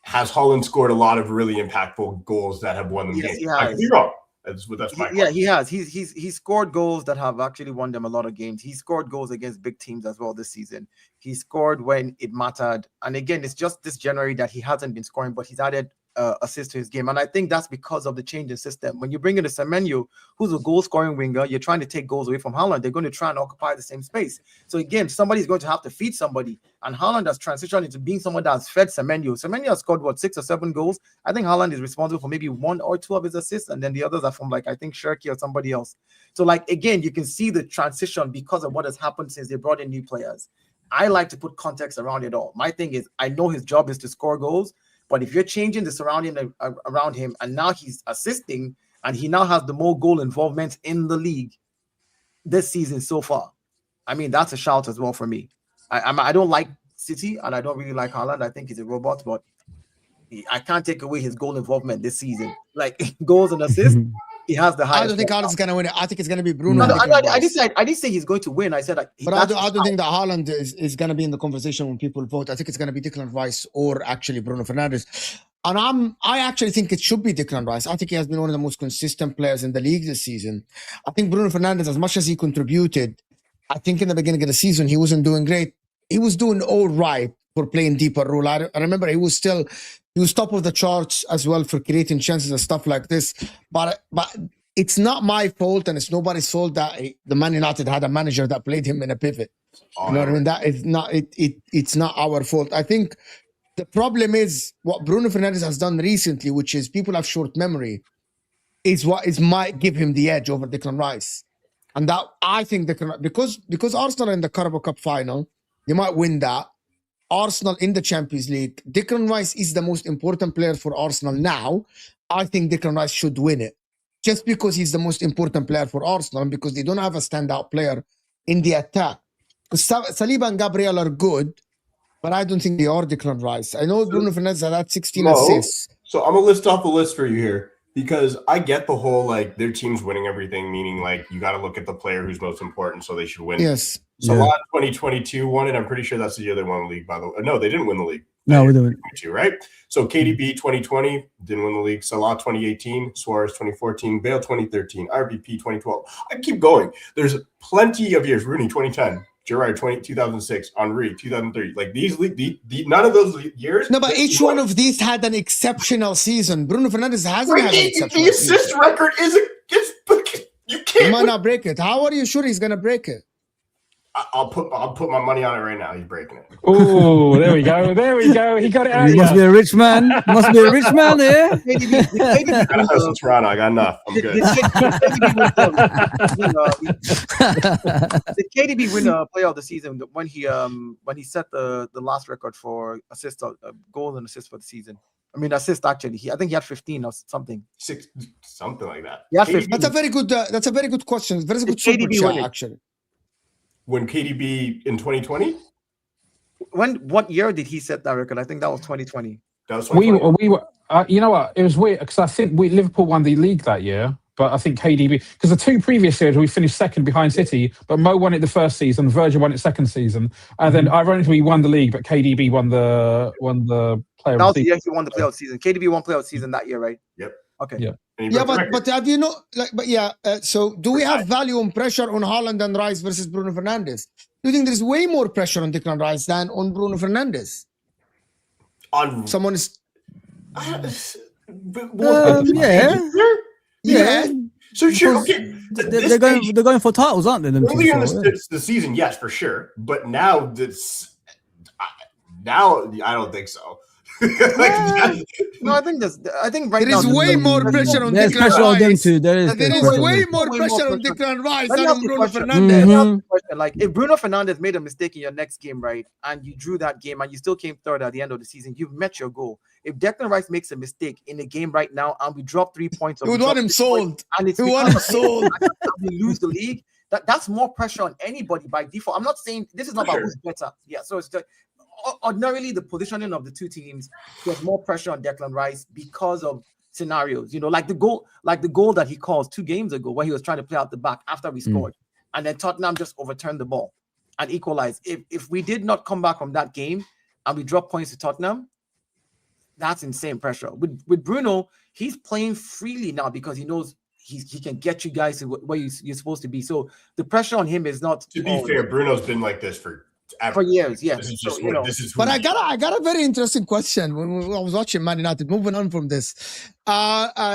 has Haaland scored a lot of really impactful goals that have won them games? I could be wrong. That's my question. He has. He's scored goals that have actually won them a lot of games. He scored goals against big teams as well this season. He scored when it mattered. And again, it's just this January that he hasn't been scoring, but he's added assist to his game. And I think that's because of the change in system. When you bring in a Semenyo, who's a goal-scoring winger, you're trying to take goals away from Haaland. They're going to try and occupy the same space. So again, somebody's going to have to feed somebody. And Haaland has transitioned into being someone that's fed Semenyo. Semenyo has scored, 6 or 7 goals? I think Haaland is responsible for maybe 1 or 2 of his assists, and then the others are from, like, I think Cherki or somebody else. So, like, again, you can see the transition because of what has happened since they brought in new players. I like to put context around it all. My thing is, I know his job is to score goals, but if you're changing the surrounding around him, and now he's assisting, and he now has the more goal involvement in the league this season so far, I mean, that's a shout as well for me. I don't like City, and I don't really like Haaland. I think he's a robot, but I can't take away his goal involvement this season. Like, goals and assists, he has the highest. I don't think Haaland's going to win it. I think it's going to be Bruno. No, I didn't say he's going to win. I said, but I don't think that Haaland is going to be in the conversation when people vote. I think it's going to be Declan Rice or actually Bruno Fernandes. And I actually think it should be Declan Rice. I think he has been one of the most consistent players in the league this season. I think Bruno Fernandes, as much as he contributed, I think in the beginning of the season he wasn't doing great. He was doing all right for playing deeper role. I remember he was top of the charts as well for creating chances and stuff like this. But it's not my fault, and it's nobody's fault that the Man United had a manager that played him in a pivot. You know what I mean? That is not it's not our fault. I think the problem is what Bruno Fernandes has done recently, which is people have short memory, is what might give him the edge over Declan Rice. And that I think because Arsenal are in the Carabao Cup final, they might win that. Arsenal in the Champions League, Declan Rice is the most important player for Arsenal now. I think Declan Rice should win it. Just because he's the most important player for Arsenal, and because they don't have a standout player in the attack. Because Saliba and Gabriel are good, but I don't think they are Declan Rice. I know Bruno Fernandes had 16 assists. So I'm going to list off a list for you here, because I get the whole, like, their team's winning everything, meaning, like, you got to look at the player who's most important, so they should win. Yes. Salah 2022 won it. I'm pretty sure that's the year they won the league, by the way. No, they didn't win the league. No, we didn't. Right? So KDB 2020 didn't win the league. Salah 2018, Suarez 2014, Bale 2013, RVP 2012. I keep going. There's plenty of years. Rooney 2010, Gerrard 2006, Henry 2003. Like these none of those years. No, but each one of these had an exceptional season. Bruno Fernandes hasn't had an exceptional season. The assist record is you can't. He might not break it. How are you sure he's gonna break it? I'll put my money on it right now. He's breaking it. Oh, there we go. There we go. He got it out. He must be a rich man. Must be a rich man here. I got a house in Toronto. I got enough. I'm good. Did KDB win a player of the season when he set the last record for assist, goal and assist for the season? I mean, assist actually. I think he had 15 or something. 6, something like that. Yeah, that's a very good question. Very good super chat, actually. When KDB in 2020? What year did he set that record? I think that was 2020. That was 2020. We were. You know what? It was weird because I think Liverpool won the league that year, but I think KDB, because the 2 previous years we finished second behind City, but Mo won it the first season, Virgil won it second season, and then ironically we won the league, but KDB won the player. That was the year he won the playoff season. KDB won playoff season that year, right? Yep. Okay. Yeah. Yeah, but have you know, like, but yeah. So do we have value and pressure on Haaland and Rice versus Bruno Fernandes? Do you think there's way more pressure on Declan Rice than on Bruno Fernandes? On someone is. Yeah. So sure, okay. They're going for titles, aren't they? Earlier in the season, yes, for sure. But now I don't think so. No, I think right now there is way more pressure on Declan Rice. On them too. There is way more pressure on Declan Rice than on Bruno Fernandes. Like, if Bruno Fernandes made a mistake in your next game, right, and you drew that game and you still came third at the end of the season, you've met your goal. If Declan Rice makes a mistake in the game right now and we drop 3 points, we want him sold. And it's sold. We lose the league. That's more pressure on anybody by default. I'm not saying this is not about who's better. Yeah, so it's ordinarily the positioning of the two teams, there's more pressure on Declan Rice because of scenarios. You know, like the goal that he caused 2 games ago where he was trying to play out the back after we scored, and then Tottenham just overturned the ball. and equalize. If we did not come back from that game and we drop points to Tottenham, that's insane pressure. With Bruno, he's playing freely now because he knows he can get you guys to where you're supposed to be. So the pressure on him is not. To be fair, Bruno's been like this for years. Yes, this is so, just this is. But I got a very interesting question when I was watching Man United. Moving on from this,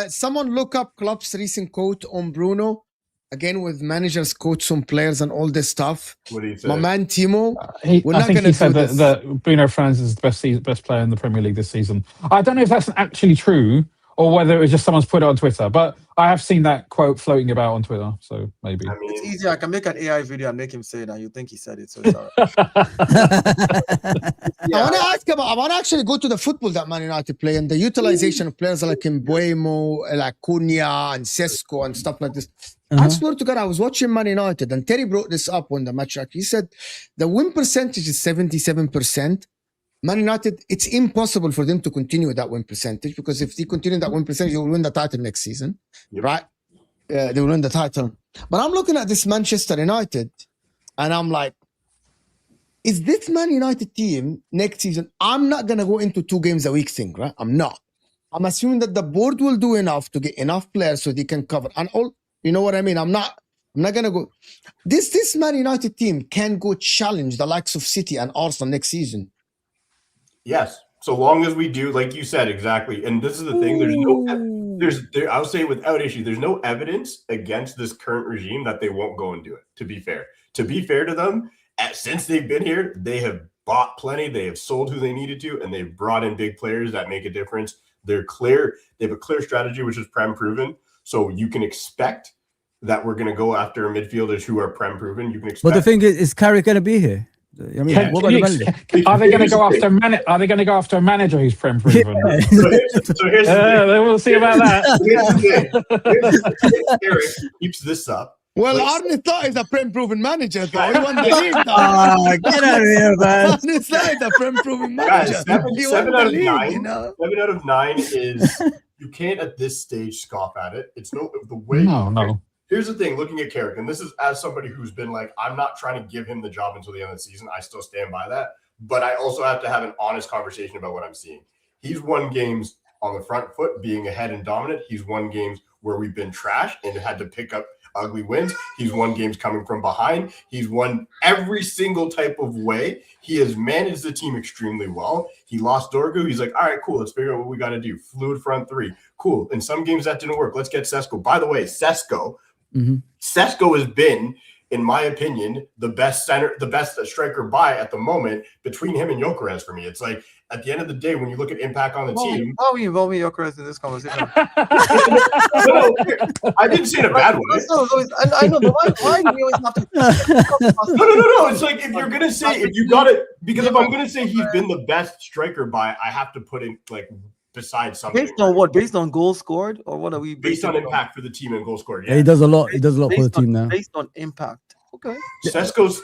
someone look up Klopp's recent quote on Bruno. Again, with managers, coach on players and all this stuff. What do you say? My man Timo, I think he said that Bruno Fernandes is the best player in the Premier League this season. I don't know if that's actually true or whether it was just someone's put it on Twitter, but I have seen that quote floating about on Twitter, so maybe. I mean, it's easier. I can make an AI video and make him say it, and you think he said it. So it's all right. I want to actually go to the football that Man United play and the utilization of players like Mbuemo, like Cunha and Sesko and stuff like this. I swear to God, I was watching Man United and Terry brought this up on the match. He said the win percentage is 77%. Man United, it's impossible for them to continue with that win percentage because if they continue that win percentage, they will win the title next season, right? They will win the title. But I'm looking at this Manchester United and I'm like, is this Man United team next season? I'm not going to go into 2 games a week thing, right? I'm not. I'm assuming that the board will do enough to get enough players so they can cover. And all, you know what I mean? I'm not going to go. This Man United team can go challenge the likes of City and Arsenal next season. Yes, so long as we do, like you said, exactly. And this is the thing: I'll say without issue, there's no evidence against this current regime that they won't go and do it. To be fair to them, since they've been here, they have bought plenty, they have sold who they needed to, and they've brought in big players that make a difference. They're clear. They have a clear strategy, which is prem proven. So you can expect that we're going to go after midfielders who are prem proven. You can expect. But the thing is Carrick going to be here? I mean, what about the manager? Are they going to go after Are they going to go after a manager who's prem proven? Yeah. So here's the thing. We'll see about that. Carrick keeps this up. Well, Arne Slot is a prem-proven manager, though. He won the league, though. Get out of here, man. Arne Slot is a prem-proven manager. Guys, 7 out of 9. You know? 7 out of 9 is you can't at this stage scoff at it. It's the way. No. Here's the thing, looking at Carrick, and this is as somebody who's been like, I'm not trying to give him the job until the end of the season. I still stand by that. But I also have to have an honest conversation about what I'm seeing. He's won games on the front foot, being ahead and dominant. He's won games where we've been trash and had to pick up ugly wins. He's won games coming from behind. He's won every single type of way. He has managed the team extremely well. He lost Dorgu. He's like, all right, cool. Let's figure out what we got to do. Fluid front 3. Cool. In some games that didn't work. Let's get Sesko. By the way, Sesko has been, in my opinion, the best striker by at the moment between him and Gyökeres for me. It's like at the end of the day, when you look at impact on the team. Why are we involving Gyökeres in this conversation? No, I didn't say it in a bad way. I know, but why do we always have to? No. It's like if you're gonna say because if I'm gonna say he's been the best striker by, I have to put in like. Besides something. Based on what? Based on goals scored, or what are we? Based on impact for the team and goals scored. Yeah, he does a lot. He does a lot for the team now. Based on impact. Okay. Sesko's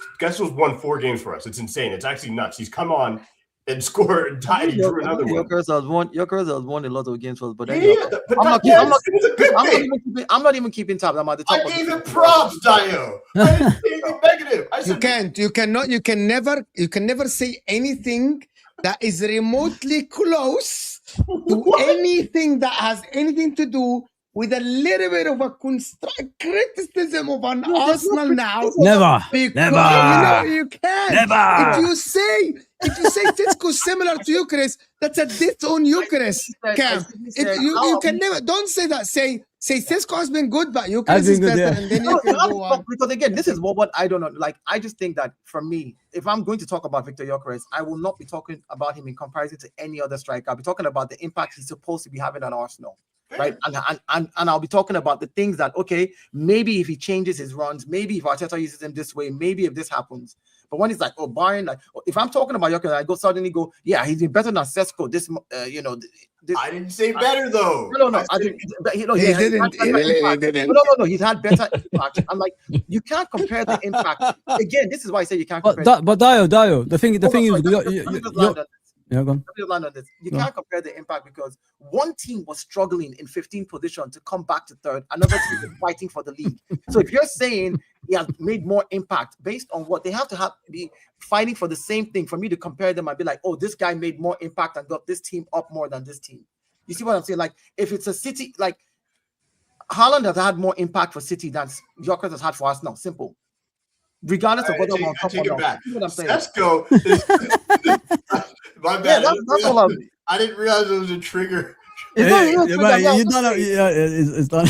won 4 games for us. It's insane. It's actually nuts. He's come on and scored and tied. He drew another one. Gyökeres has won a lot of games for us, but I'm not even keeping tabs. I'm at the top. I gave it props, Dio. I didn't say anything negative. I said you can never say anything that is remotely close to anything that has anything to do with a little bit of a criticism of an Arsenal now. Never. You can't. Never. If you say Sesko's similar to Gyökeres, that's a diss on Gyökeres, Cam. You can never. Don't say that. Say Sesko has been good, but Gyökeres is better, and then you can go on. Because again, this is what I don't know. Like, I just think that for me, if I'm going to talk about Victor Gyökeres, I will not be talking about him in comparison to any other striker. I'll be talking about the impact he's supposed to be having on Arsenal. Right, and I'll be talking about the things that, okay, maybe if he changes his runs, maybe if Arteta uses him this way, maybe if this happens. But when it's like, oh, Bayern, like, if I'm talking about Gyökeres, I suddenly go, yeah, he's been better than Sesko. This, I didn't say better though. No. I think he didn't. No. He's had better impact. I'm like, you can't compare the impact. Again, this is why I say you can't compare. But Dio, the thing is, you can't compare the impact because one team was struggling in 15th position to come back to third. Another team is fighting for the league. So if you're saying he has made more impact based on what they have to be fighting for the same thing. For me to compare them, I'd be like, oh, this guy made more impact and got this team up more than this team. You see what I'm saying? Like, if it's a City, like Haaland has had more impact for City than Gyökeres has had for Arsenal. Simple. Regardless of whether I'm on top or not. You know what I'm saying? Sesko is my bad. Yeah, that's all I didn't realize it was a trigger. It's done.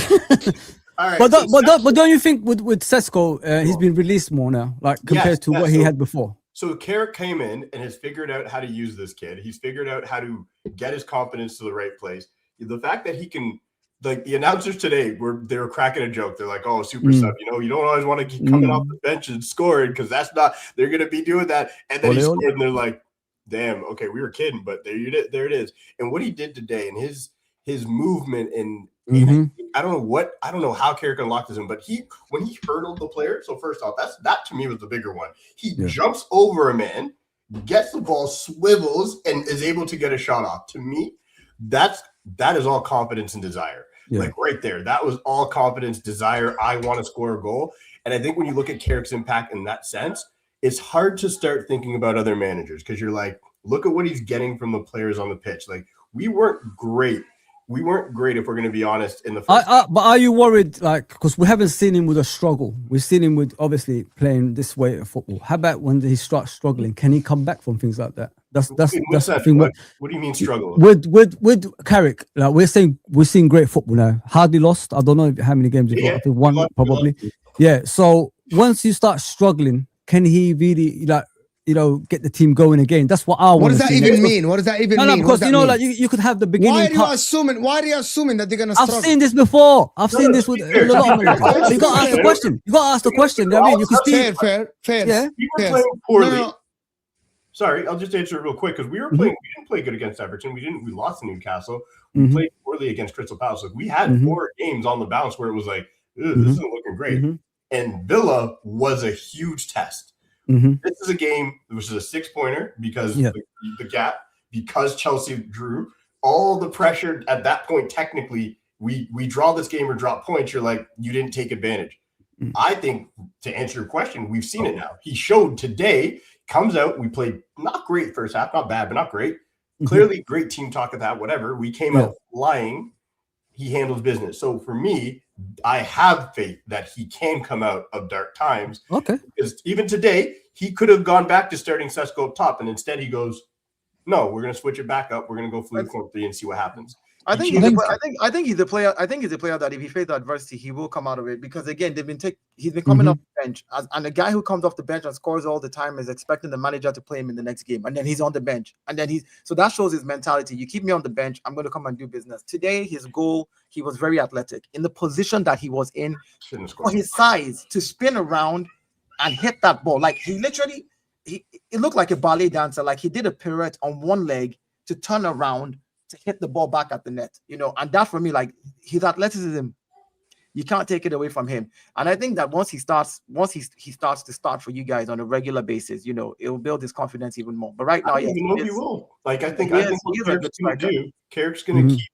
All right, But so don't you think with Sesko, he's been released more now, like compared to what he had before? So Carrick came in and has figured out how to use this kid. He's figured out how to get his confidence to the right place. The fact that he can, like the announcers today, they were cracking a joke. They're like, "Oh, super sub, you don't always want to keep coming off the bench and scoring because that's not. They're going to be doing that." And then he scored, and they're like, "Damn, okay, we were kidding, but there it is." And what he did today, and his movement and I don't know how Carrick unlocked him, but when he hurdled the player. So first off, that to me was the bigger one. He jumps over a man, gets the ball, swivels, and is able to get a shot off. To me, that is all confidence and desire. Yeah. Like right there, that was all confidence, desire. I want to score a goal. And I think when you look at Carrick's impact in that sense, it's hard to start thinking about other managers because you're like, look at what he's getting from the players on the pitch. Like we weren't great if we're going to be honest in the first. But are you worried, like, because we haven't seen him with a struggle? We've seen him with obviously playing this way of football. How about when he starts struggling? Can he come back from things like that? That's the thing. What do you mean struggle? With Carrick, like we're seeing great football now. Hardly lost. I don't know how many games he got. I think one probably. Yeah. So once you start struggling, can he really get the team going again? That's what I want. What does that even mean? What does that even mean? No, because like you could have the beginning. Why are you assuming that they're gonna struggle? I've seen this before. I've seen this with a lot of managers. You got to ask the question. You got to ask the question. I mean, you can speak. Fair. Yeah. We were playing poorly. No. Sorry, I'll just answer it real quick because we were playing. We didn't play good against Everton. We lost to Newcastle. We played poorly against Crystal Palace. Like we had 4 games on the bounce where it was like, this isn't looking great. And Villa was a huge test. This is a game which is a 6-pointer because the gap, because Chelsea drew all the pressure at that point. Technically, we draw this game or drop points. You're like, you didn't take advantage. I think to answer your question, we've seen it now. He showed today. Comes out, we played not great first half, not bad, but not great. Clearly, great team talk of that, whatever. We came out flying. He handles business. So for me, I have faith that he can come out of dark times. Okay. Because even today, he could have gone back to starting Sesko up top, and instead he goes, "No, we're going to switch it back up. We're going to go fluid 4-3 and see what happens." I think he's a player. I think he's a player that if he faces adversity, he will come out of it. Because again, he's been coming off the bench, and a guy who comes off the bench and scores all the time is expecting the manager to play him in the next game, and then he's on the bench, and then so that shows his mentality. You keep me on the bench, I'm going to come and do business. Today, his goal, he was very athletic in the position that he was in for his size to spin around and hit that ball. Like he literally, it looked like a ballet dancer. Like he did a pirouette on one leg to turn around to hit the ball back at the net, and that for me, like his athleticism, you can't take it away from him. And I think that once he starts to start for you guys on a regular basis, it will build his confidence even more. But right now, he will. Like I think what Carrick's going to do, Carrick's going to keep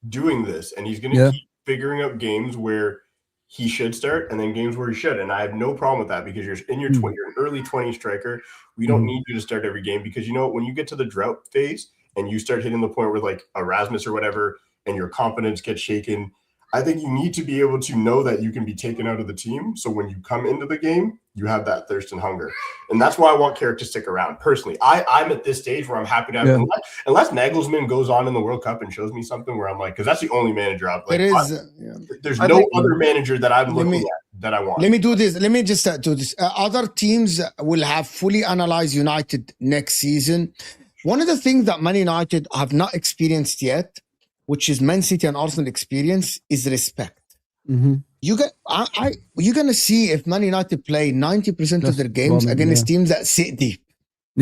doing this, and he's going to keep figuring out games where he should start and then games where he should. And I have no problem with that because you're in your you're an early 20 striker. We don't need you to start every game because when you get to the drought phase and you start hitting the point where like Erasmus or whatever, and your confidence gets shaken, I think you need to be able to know that you can be taken out of the team. So when you come into the game, you have that thirst and hunger. And that's why I want Carrick to stick around. Personally, I'm at this stage where I'm happy to have unless Nagelsmann goes on in the World Cup and shows me something where I'm like, because that's the only manager I've like. There's no other manager that I'm looking at that I want. Let me do this. Let me just do this. Other teams will have fully analyzed United next season. One of the things that Man United have not experienced yet, which is Man City and Arsenal experience, is respect. You're gonna see if Man United play 90% of their games against teams that sit deep.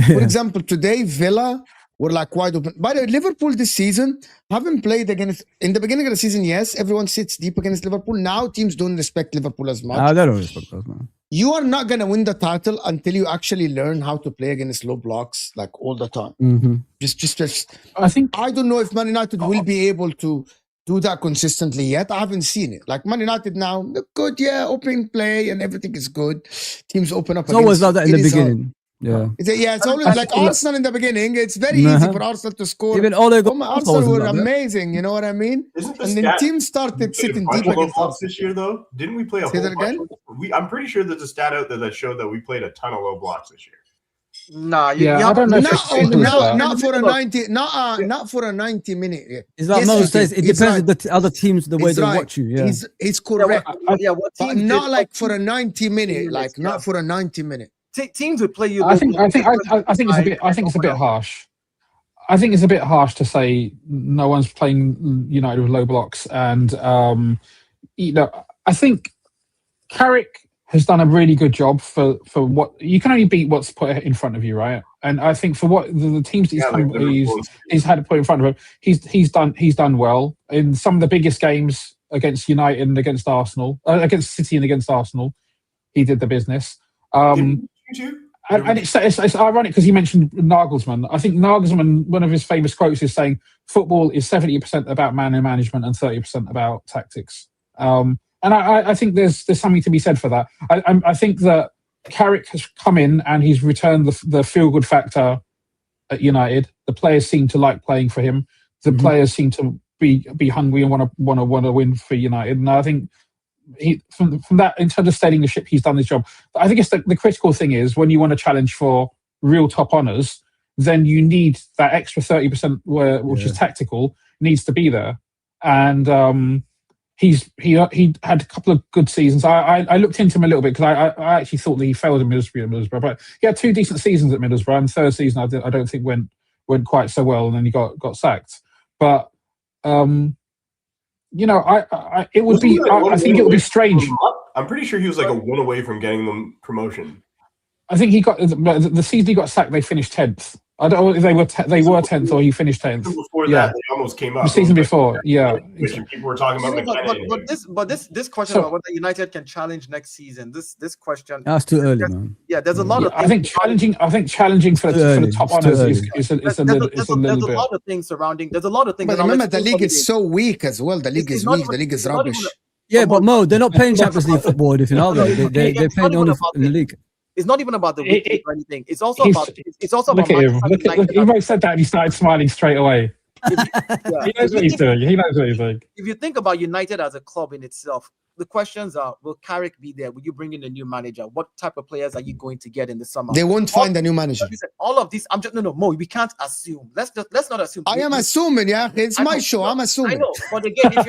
For example, today Villa were like wide open. By the way, Liverpool this season haven't played against. In the beginning of the season, yes, everyone sits deep against Liverpool. Now teams don't respect Liverpool as much. They don't respect us, man. You are not gonna win the title until you actually learn how to play against low blocks like all the time. Just. I don't know if Man United will be able to do that consistently yet. I haven't seen it. Like Man United now, look good, yeah, open play and everything is good. Teams open up. It's always like against that in it. the It is beginning. Yeah. it's always like Arsenal in the beginning. It's very easy for Arsenal to score. Even Ole Arsenal were amazing, you know what I mean? Isn't the And then teams started sitting deep against blocks us this year, though. Didn't we play a Say whole that again? I'm pretty sure there's a stat out there that showed that we played a ton of low blocks this year. Nah, I don't know. not for a 90, not for a 90 minute. It's like Mo says, it depends on the other teams, the way they watch you. Yeah. He's correct. But not like for a 90 minute, like not for a 90 minute. Teams would play you. I think it's a bit harsh. I think it's a bit harsh to say no one's playing United with low blocks, and I think Carrick has done a really good job for what you can only beat what's put in front of you, right? And I think for what the teams that he's had to put in front of him, he's done well in some of the biggest games against United and against Arsenal, against City and against Arsenal. He did the business. And it's ironic because he mentioned Nagelsmann. I think Nagelsmann, one of his famous quotes is saying, "Football is 70% about man management and 30% about tactics." And I think there's something to be said for that. I think that Carrick has come in and he's returned the feel-good factor at United. The players seem to like playing for him. The players seem to be hungry and want to win for United. And I think from that, in terms of steadying the ship, he's done his job. I think it's the critical thing is when you want to challenge for real top honours, then you need that extra 30% which is tactical needs to be there. And he had a couple of good seasons. I looked into him a little bit because I actually thought that he failed in Middlesbrough, but he had 2 decent seasons at Middlesbrough, and the third season I don't think went quite so well, and then he got sacked. But it would be. I think it would be strange. I'm pretty sure he was like a win away from getting them promotion. I think he got the season he got sacked. They finished 10th. I don't know if they were 10th or he finished 10th. Before that, they almost came up. The season before, People were talking about this question about whether United can challenge next season. This question. That's too early, man. Yeah, there's a lot of. I think challenging for the top honours is a little bit. There's a lot of things surrounding. There's a lot of things. But remember, the league is so weak as well. The league is weak. The league is rubbish. Yeah, but Mo, they're not playing Champions League football or anything, are they? They're playing only in the league. It's not even about the weekend or anything. It's also about. Look at him. Look, he both said that and he started smiling straight away. He knows what he's doing. If you think about United as a club in itself, the questions are: will Carrick be there? Will you bring in a new manager? What type of players are you going to get in the summer? They won't find a new manager. All of these, I'm just Mo. We can't assume. Let's not assume. I am assuming, yeah. It's my show. I'm assuming. I know, but again, if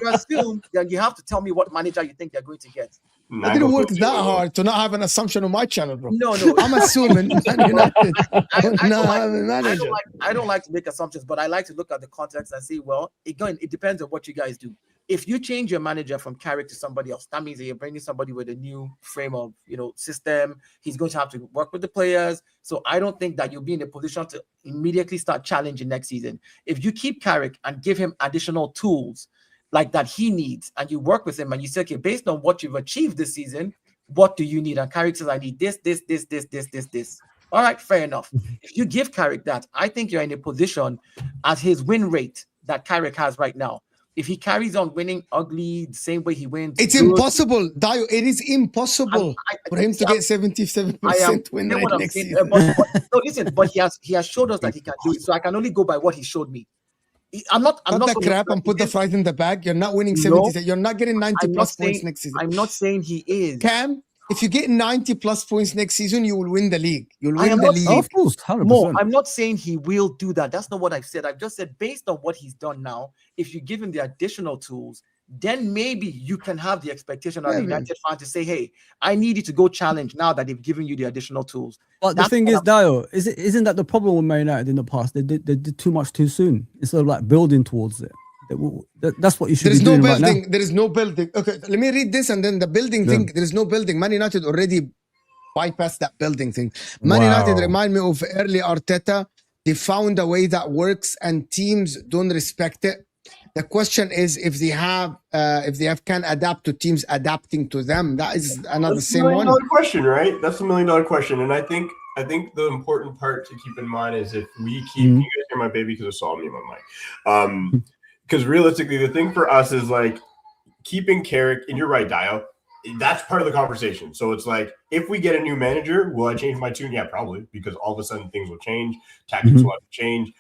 you assume, then you have to tell me what manager you think they're going to get. I didn't work that hard to not have an assumption on my channel, bro. No. I'm assuming United. I don't like to make assumptions, but I like to look at the context and see, well, again, it depends on what you guys do. If you change your manager from Carrick to somebody else, that means that you're bringing somebody with a new frame of, system. He's going to have to work with the players. So I don't think that you'll be in a position to immediately start challenging next season. If you keep Carrick and give him additional tools like that he needs, and you work with him and you say, okay, based on what you've achieved this season, what do you need? And Carrick says, I need this. All right, fair enough. If you give Carrick that, I think you're in a position at his win rate that Carrick has right now. If he carries on winning ugly the same way he wins, it's impossible, Dio. It is impossible for him to get 77% win rate next season. But he has showed us that he can do it. So I can only go by what he showed me. I'm not the crap and put the fright in the bag. You're not winning 70. You're not getting 90 plus points next season. I'm not saying he is. Cam, if you get 90 plus points next season, you will win the league. You'll win the league. Of course, 100%. No, I'm not saying he will do that. That's not what I've said. I've just said based on what he's done now, if you give him the additional tools, then maybe you can have the expectation of the United fan to say, hey, I need you to go challenge now that they've given you the additional tools. But the thing is, Dio, isn't that the problem with Man United in the past? They did too much too soon instead of like building towards it. That's what you should be doing right now. There is no building. Okay, let me read this and then the building thing. There is no building. Man United already bypassed that building thing. Man United remind me of early Arteta. They found a way that works and teams don't respect it. The question is if they can adapt to teams adapting to them. That is another same one. That's $1 million question, right? That's $1 million question. And I think the important part to keep in mind is if we keep you guys hear my baby because I saw me on my mic. because realistically, the thing for us is like keeping Carrick, and you're right, Dio. That's part of the conversation. So it's like, if we get a new manager, will I change my tune? Yeah, probably, because all of a sudden things will change, tactics will have to change,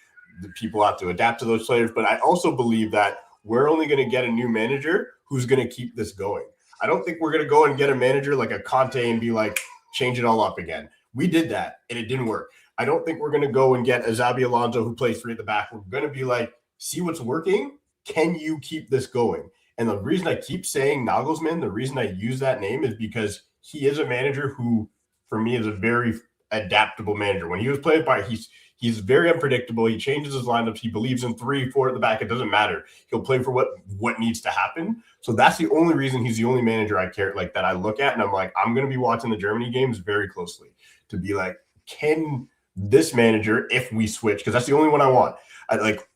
the people have to adapt to those players. But I also believe that we're only going to get a new manager who's going to keep this going. I don't think we're going to go and get a manager like a Conte and be like, change it all up again. We did that and it didn't work. I don't think we're going to go and get a Xabi Alonso who plays 3 at the back. We're going to be like, see what's working. Can you keep this going? And the reason I keep saying Nagelsmann, the reason I use that name is because he is a manager who, for me, is a very adaptable manager. When he was playing by, he's very unpredictable. He changes his lineups. He believes in 3, 4 at the back. It doesn't matter. He'll play for what needs to happen. So that's the only reason he's the only manager I care like that I look at, and I'm like, I'm going to be watching the Germany games very closely to be like, can this manager, if we switch, because that's the only one I want,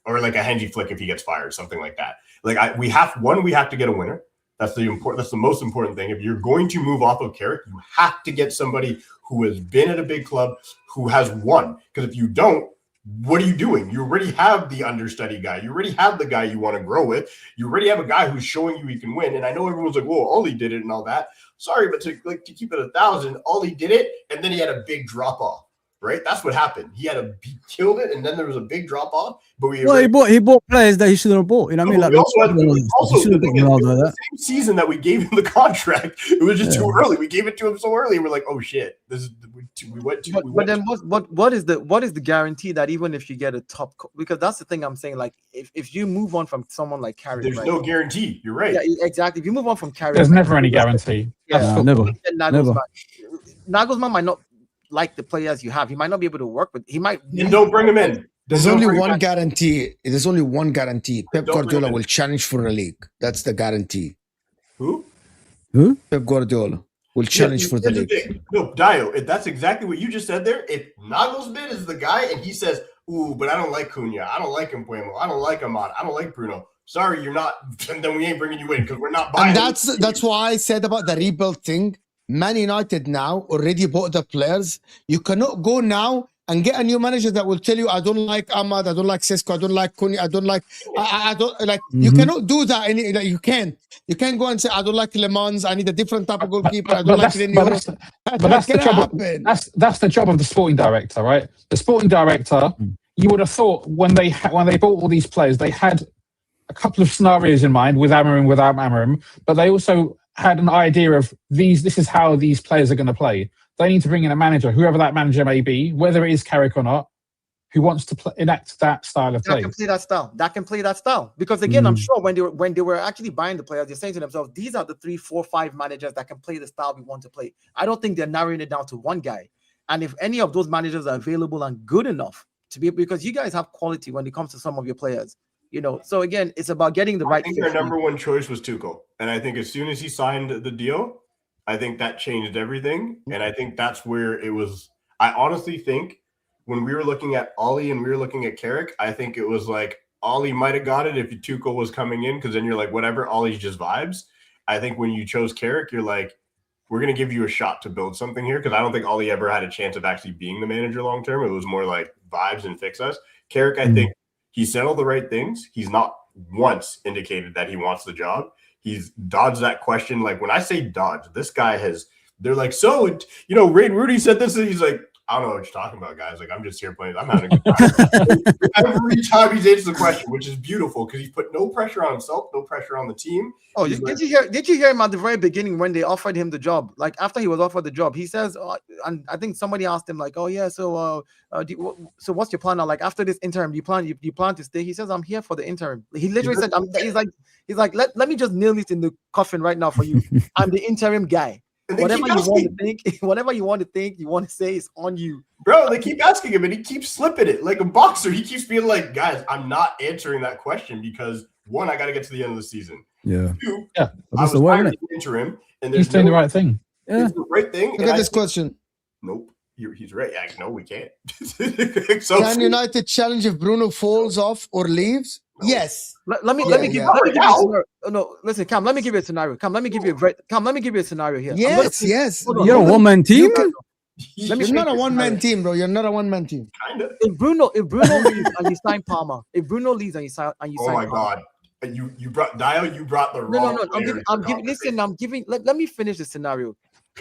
or like a Henji Flick if he gets fired, something like that. Like we have to get a winner. That's the most important thing. If you're going to move off of Carrick, you have to get somebody who has been at a big club, who has won. Because if you don't, what are you doing? You already have the understudy guy. You already have the guy you want to grow with. You already have a guy who's showing you he can win. And I know everyone's like, "Whoa, Ollie did it and all that." Sorry, but to keep it 1,000, Ollie did it, and then he had a big drop off. Right, that's what happened. He killed it, and then there was a big drop off. But he bought players that he shouldn't have bought. You know what I mean? Like, the same season that we gave him the contract, it was just too early. We gave it to him so early. We're like, oh shit, we went too. But then what is the guarantee that even if you get a top, because that's the thing I'm saying. Like if you move on from someone like Carrick, there's no guarantee. You're right. Yeah, exactly. If you move on from Carrick, there's never any guarantee. Never. Nagelsmann might not like the players you have. He might not be able to work with. He might. You don't bring him in. There's only one guarantee. There's only one guarantee. Pep Guardiola will challenge for a league. That's the guarantee. Who? Pep Guardiola will challenge for the league. No, Dio, that's exactly what you just said there. If Nagelsmann is the guy and he says, "Ooh, but I don't like Cunha. I don't like Mbuemo. I don't like Ahmad. I don't like Bruno." Sorry, you're not. Then we ain't bringing you in because we're not buying. And that's why I said about the rebuild thing. Man United now already bought the players. You cannot go now and get a new manager that will tell you, I don't like Ahmad, I don't like Sesko, I don't like Cunha, I don't like. You cannot do that. You can't. You can't go and say, I don't like Le Mans, I need a different type of goalkeeper. I don't like Renault. But that's the job. That's the job of the sporting director, right? The sporting director. You would have thought when they bought all these players, they had a couple of scenarios in mind with Amorim, without Amorim, but they also had an idea of this is how these players are going to play. They need to bring in a manager, whoever that manager may be, whether it is Carrick or not, who wants to enact that style of play. That can play that style. Because again, I'm sure when they were actually buying the players, they're saying to themselves, these are the 3, 4, 5 managers that can play the style we want to play. I don't think they're narrowing it down to one guy. And if any of those managers are available and good enough to be, because you guys have quality when it comes to some of your players. So again, it's about getting the right. I think our number one choice was Tuchel, and I think as soon as he signed the deal, I think that changed everything, and I think that's where it was. I honestly think when we were looking at Ollie and we were looking at Carrick, I think it was like Ollie might have got it if Tuchel was coming in, because then you're like, whatever, Ollie's just vibes. I think when you chose Carrick, you're like, we're going to give you a shot to build something here, because I don't think Ollie ever had a chance of actually being the manager long term. It was more like vibes and fix us. Carrick, I think. He said all the right things. He's not once indicated that he wants the job. He's dodged that question. Like when I say dodge, this guy they're like, Ray Rudy said this, and he's like, I don't know what you're talking about, guys. Like, I'm just here playing. I'm having a good time. Every time he's answered the question, which is beautiful because he's put no pressure on himself, no pressure on the team. Oh, did you hear him at the very beginning when they offered him the job? Like after he was offered the job, he says, and I think somebody asked him like, "Oh yeah, so what's your plan now? Like after this interim, do you plan to stay?" He says, "I'm here for the interim." He literally said, "He's like, let me just nail it in the coffin right now for you. I'm the interim guy." Whatever you want to think, you want to say is on you. Bro, they keep asking him and he keeps slipping it. Like a boxer, he keeps being like, guys, I'm not answering that question because one, I got to get to the end of the season. Yeah. Two, I was hired in the interim. And he's doing the right thing. Yeah. It's the right thing. Look at this question. Nope. He's right. Yeah, no, we can't. Can United challenge if Bruno falls off or leaves? No. Yes. Let me give you a scenario. No, listen, Cam. Let me give you a scenario. Let me give you a scenario here. Yes. You're a one-man team. You're not a one-man team, bro. You're not a one-man team. Kind of. If Bruno leaves and you sign Palmer, if Bruno leaves and you sign, oh my God. You brought Dio. You brought the wrong. No. I'm giving. Listen, I'm giving. Let me finish the scenario.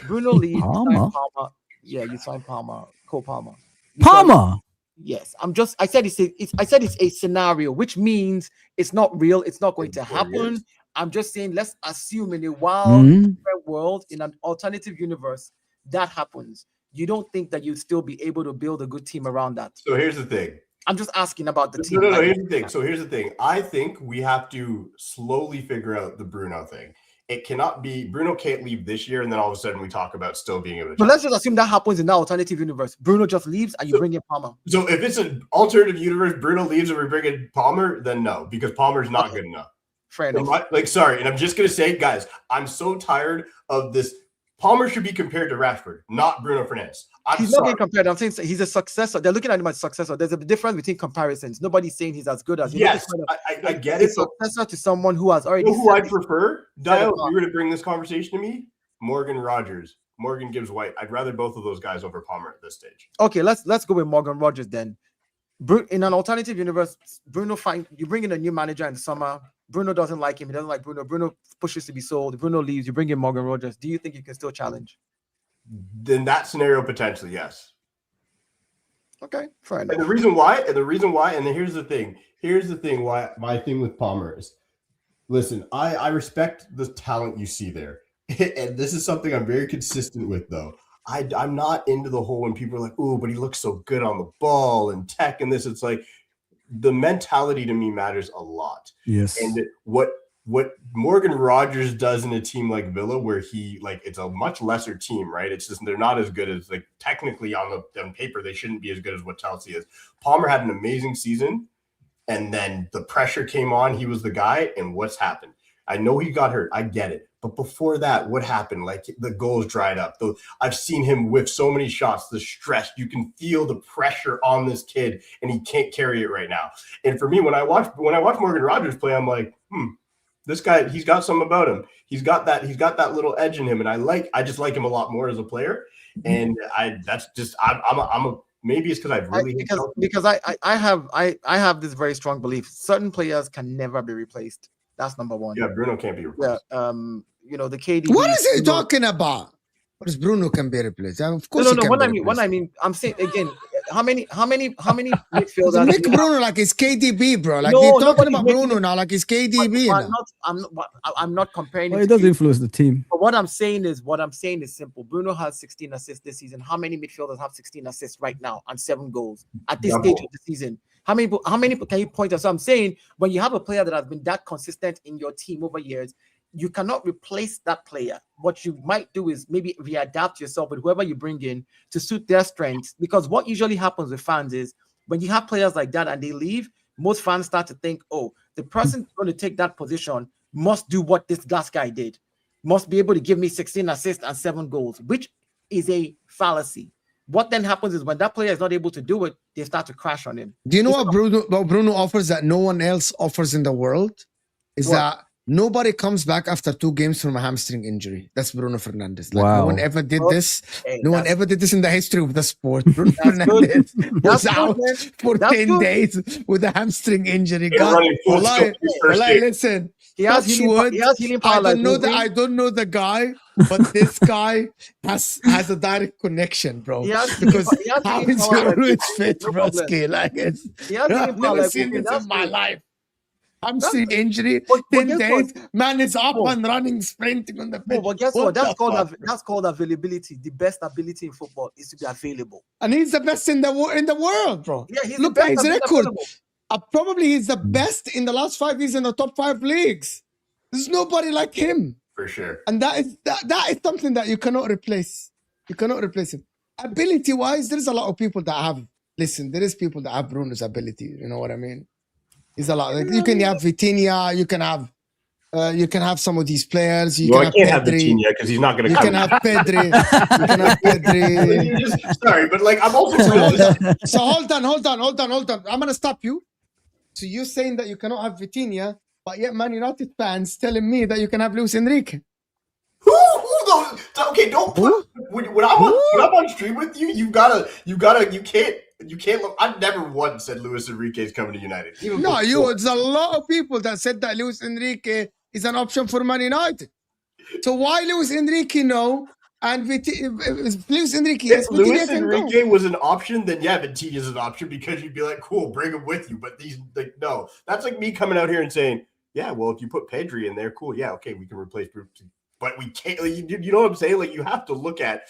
Bruno leaves. Palmer? Palmer. Yeah, you signed Palmer. Cole Palmer. Palmer. Yes, I said it's a scenario, which means it's not real. It's not going to happen. I'm just saying, let's assume in a wild world, in an alternative universe, that happens. You don't think that you'd still be able to build a good team around that? So here's the thing. I'm just asking about the team. No. Here's the thing. So here's the thing. I think we have to slowly figure out the Bruno thing. It cannot be Bruno can't leave this year, and then all of a sudden we talk about still being able to. But let's just assume that happens in that alternative universe. Bruno just leaves, and you bring in Palmer. So if it's an alternative universe, Bruno leaves, and we bring in Palmer, then no, because Palmer's not good enough. Fair enough. Sorry, and I'm just gonna say, guys, I'm so tired of this. Palmer should be compared to Rashford, not Bruno Fernandes. He's not being compared. I'm saying he's a successor. They're looking at him as a successor. There's a difference between comparisons. Nobody's saying he's as good as. Yes, I get it. He's a successor to someone who has already. You know who I prefer? Dio, if you were to bring this conversation to me, Morgan Rogers, Morgan Gibbs White. I'd rather both of those guys over Palmer at this stage. Okay, let's go with Morgan Rogers then. In an alternative universe, you bring in a new manager in the summer. Bruno doesn't like him. He doesn't like Bruno. Bruno pushes to be sold. Bruno leaves. You bring in Morgan Rogers. Do you think you can still challenge? Then that scenario potentially, yes. Okay, fair enough. And the reason why, and then here's the thing why my thing with Palmer is, listen, I respect the talent you see there. And this is something I'm very consistent with, though. I'm not into the whole when people are like, oh, but he looks so good on the ball and tech and this. It's like the mentality to me matters a lot. Yes. And what Morgan Rogers does in a team like Villa, where it's a much lesser team, right? It's just they're not as good as, like, technically on paper they shouldn't be as good as what Chelsea is. Palmer had an amazing season, and then the pressure came on. He was the guy, and what's happened? I know he got hurt. I get it. But before that, what happened? Like, the goals dried up. I've seen him whiff so many shots, the stress. You can feel the pressure on this kid, and he can't carry it right now. And for me, when I watch Morgan Rogers play, I'm like, this guy, he's got something about him. He's got that little edge in him, and I just like him a lot more as a player. And maybe it's because I've really because I have this very strong belief. Certain players can never be replaced. That's number one. Yeah, Bruno can't be replaced. Yeah, the KD. What is he talking about? What is Bruno can be replaced? Of course, no. What I mean, I'm saying again. How many midfielders? Make Bruno like it's KDB, bro. Like they're talking about Bruno now, like it's KDB. I'm not comparing. Well, it does influence the team. But what I'm saying is simple. Bruno has 16 assists this season. How many midfielders have 16 assists right now and 7 goals at this stage of the season? How many can you point us? So I'm saying when you have a player that has been that consistent in your team over years, you cannot replace that player. What you might do is maybe readapt yourself with whoever you bring in to suit their strengths. Because what usually happens with fans is when you have players like that and they leave, most fans start to think, oh, the person going to take that position must do what this last guy did, must be able to give me 16 assists and 7 goals, which is a fallacy. What then happens is when that player is not able to do it, they start to crash on him. Do you know what Bruno offers that no one else offers in the world? Is that nobody comes back after 2 games from a hamstring injury. That's Bruno Fernandes. Like, no one ever did this. No one ever did this in the history of the sport. Bruno Fernandes was out for 10 days with a hamstring injury. God, listen. He has healing power. I don't know the guy, but this guy has a direct connection, bro. Because how is he always fit, broski? Like, I've never seen this in my life. Hamstring injury, 10 days, man is up and running, sprinting on the pitch. But guess what? That's called availability. The best ability in football is to be available. And he's the best in the world, bro. Yeah, look at his record. Probably he's the best in the last 5 years in the top 5 leagues. There's nobody like him. For sure. And that is something that you cannot replace. You cannot replace him. Ability-wise, there's a lot of people that have, there is people that have Bruno's ability. You know what I mean? It's a lot. Like, you can have Vitinha, you can have some of these players. I can't have Vitinha because he's not going to come. You can have Pedri. You can have Pedri. Sorry, but like I'm also. So hold on. I'm gonna stop you. So you're saying that you cannot have Vitinha, but yet Man United fans telling me that you can have Luis Enrique. Okay, don't put when I'm on stream with you. You can't. You can't look. I've never once said Luis Enrique is coming to United. Even No, before. it's a lot of people that said that Luis Enrique is an option for Man United. So why Luis Enrique no? And Luis Enrique, yes, If Luis can go. Enrique was an option, then yeah, Vitinha is an option because you'd be like, cool, bring him with you. But these, like, no, that's like me coming out here and saying, yeah, well, if you put Pedri in there, cool, yeah, okay, we can replace Bruno. But we can't. Like, you know what I'm saying? Like, you have to look at.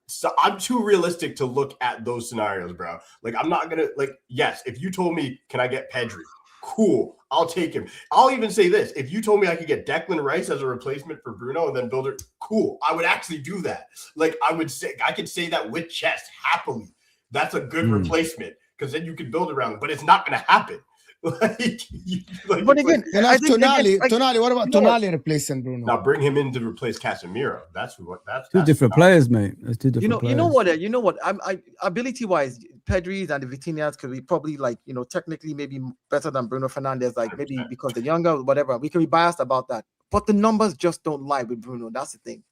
So I'm too realistic to look at those scenarios, bro. Like, I'm not gonna like. Yes, if you told me, can I get Pedri? Cool, I'll take him. I'll even say this: if you told me I could get Declan Rice as a replacement for Bruno and then build it, cool, I would actually do that. Like, I could say that with chest happily. That's a good replacement because then you can build around it. But it's not gonna happen. But again, I think Tonali. What about Tonali replacing Bruno? Now bring him in to replace Casemiro. That's two different players, mate. That's two different players. You know what? I ability wise, Pedri's and the Vitinhas could be probably like, technically maybe better than Bruno Fernandes, like maybe because they're younger, whatever. We can be biased about that, but the numbers just don't lie with Bruno. That's the thing.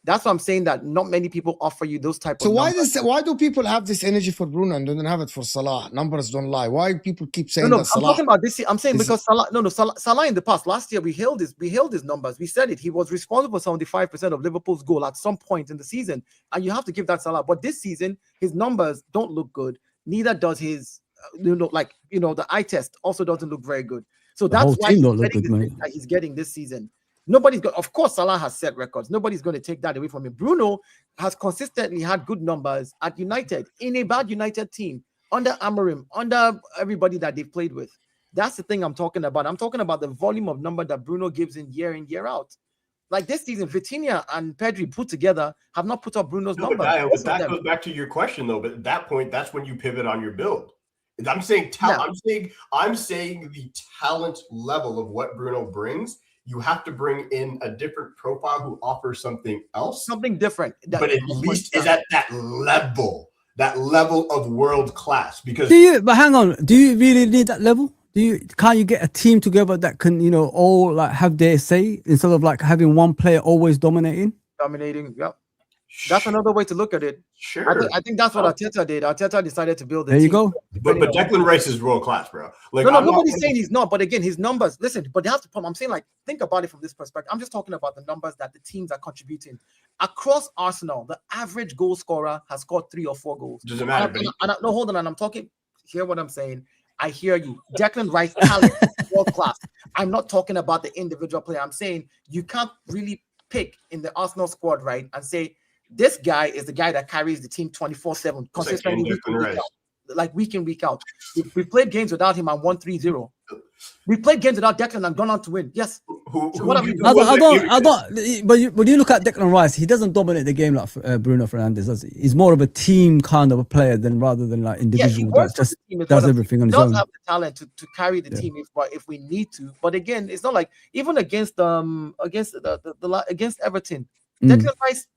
That's what I'm saying, that not many people offer you those type of numbers. So why do people have this energy for Bruno and don't have it for Salah? Numbers don't lie. Why people keep saying that Salah? I'm talking about this. I'm saying because Salah in the past, last year we held his numbers. We said it. He was responsible for 75% of Liverpool's goal at some point in the season, and you have to give that Salah. But this season, his numbers don't look good. Neither does his, the eye test also doesn't look very good. So that's why he's getting this season. Nobody's got, of course, Salah has set records. Nobody's going to take that away from him. Bruno has consistently had good numbers at United in a bad United team under Amorim, under everybody that they've played with. That's the thing I'm talking about. I'm talking about the volume of number that Bruno gives in, year out. Like this season, Vitinha and Pedri put together have not put up Bruno's numbers. But that goes back to your question, though. But at that point, that's when you pivot on your build. I'm saying talent. Yeah. I'm saying the talent level of what Bruno brings. You have to bring in a different profile who offers something else. Something different. But at least is at that level of world class. Because but hang on, do you really need that level? Can't you get a team together that can, all like have their say instead of like having one player always dominating? Yep. That's another way to look at it. Sure. I think that's what Arteta did. Arteta decided to build a team. There you go. But Declan Rice is world class, bro. Like, nobody's saying he's not. But again, his numbers, listen, but they have to pump. I'm saying, like, think about it from this perspective. I'm just talking about the numbers that the teams are contributing. Across Arsenal, the average goal scorer has scored 3 or 4 goals. Doesn't matter. No, hold on. And I'm talking, hear what I'm saying. I hear you. Declan Rice, talent, world class. I'm not talking about the individual player. I'm saying you can't really pick in the Arsenal squad, right, and say, this guy is the guy that carries the team 24/7 consistently, week in, week out. We played games without him and won 3-0. We played games without Declan and gone on to win. Yes. What have we done? But you look at Declan Rice, he doesn't dominate the game like Bruno Fernandes does. He's more of a team kind of a player rather than like individual. Does everything on his own. He does have the talent to carry the team if we need to. But again, it's not like even against Everton, Declan Rice,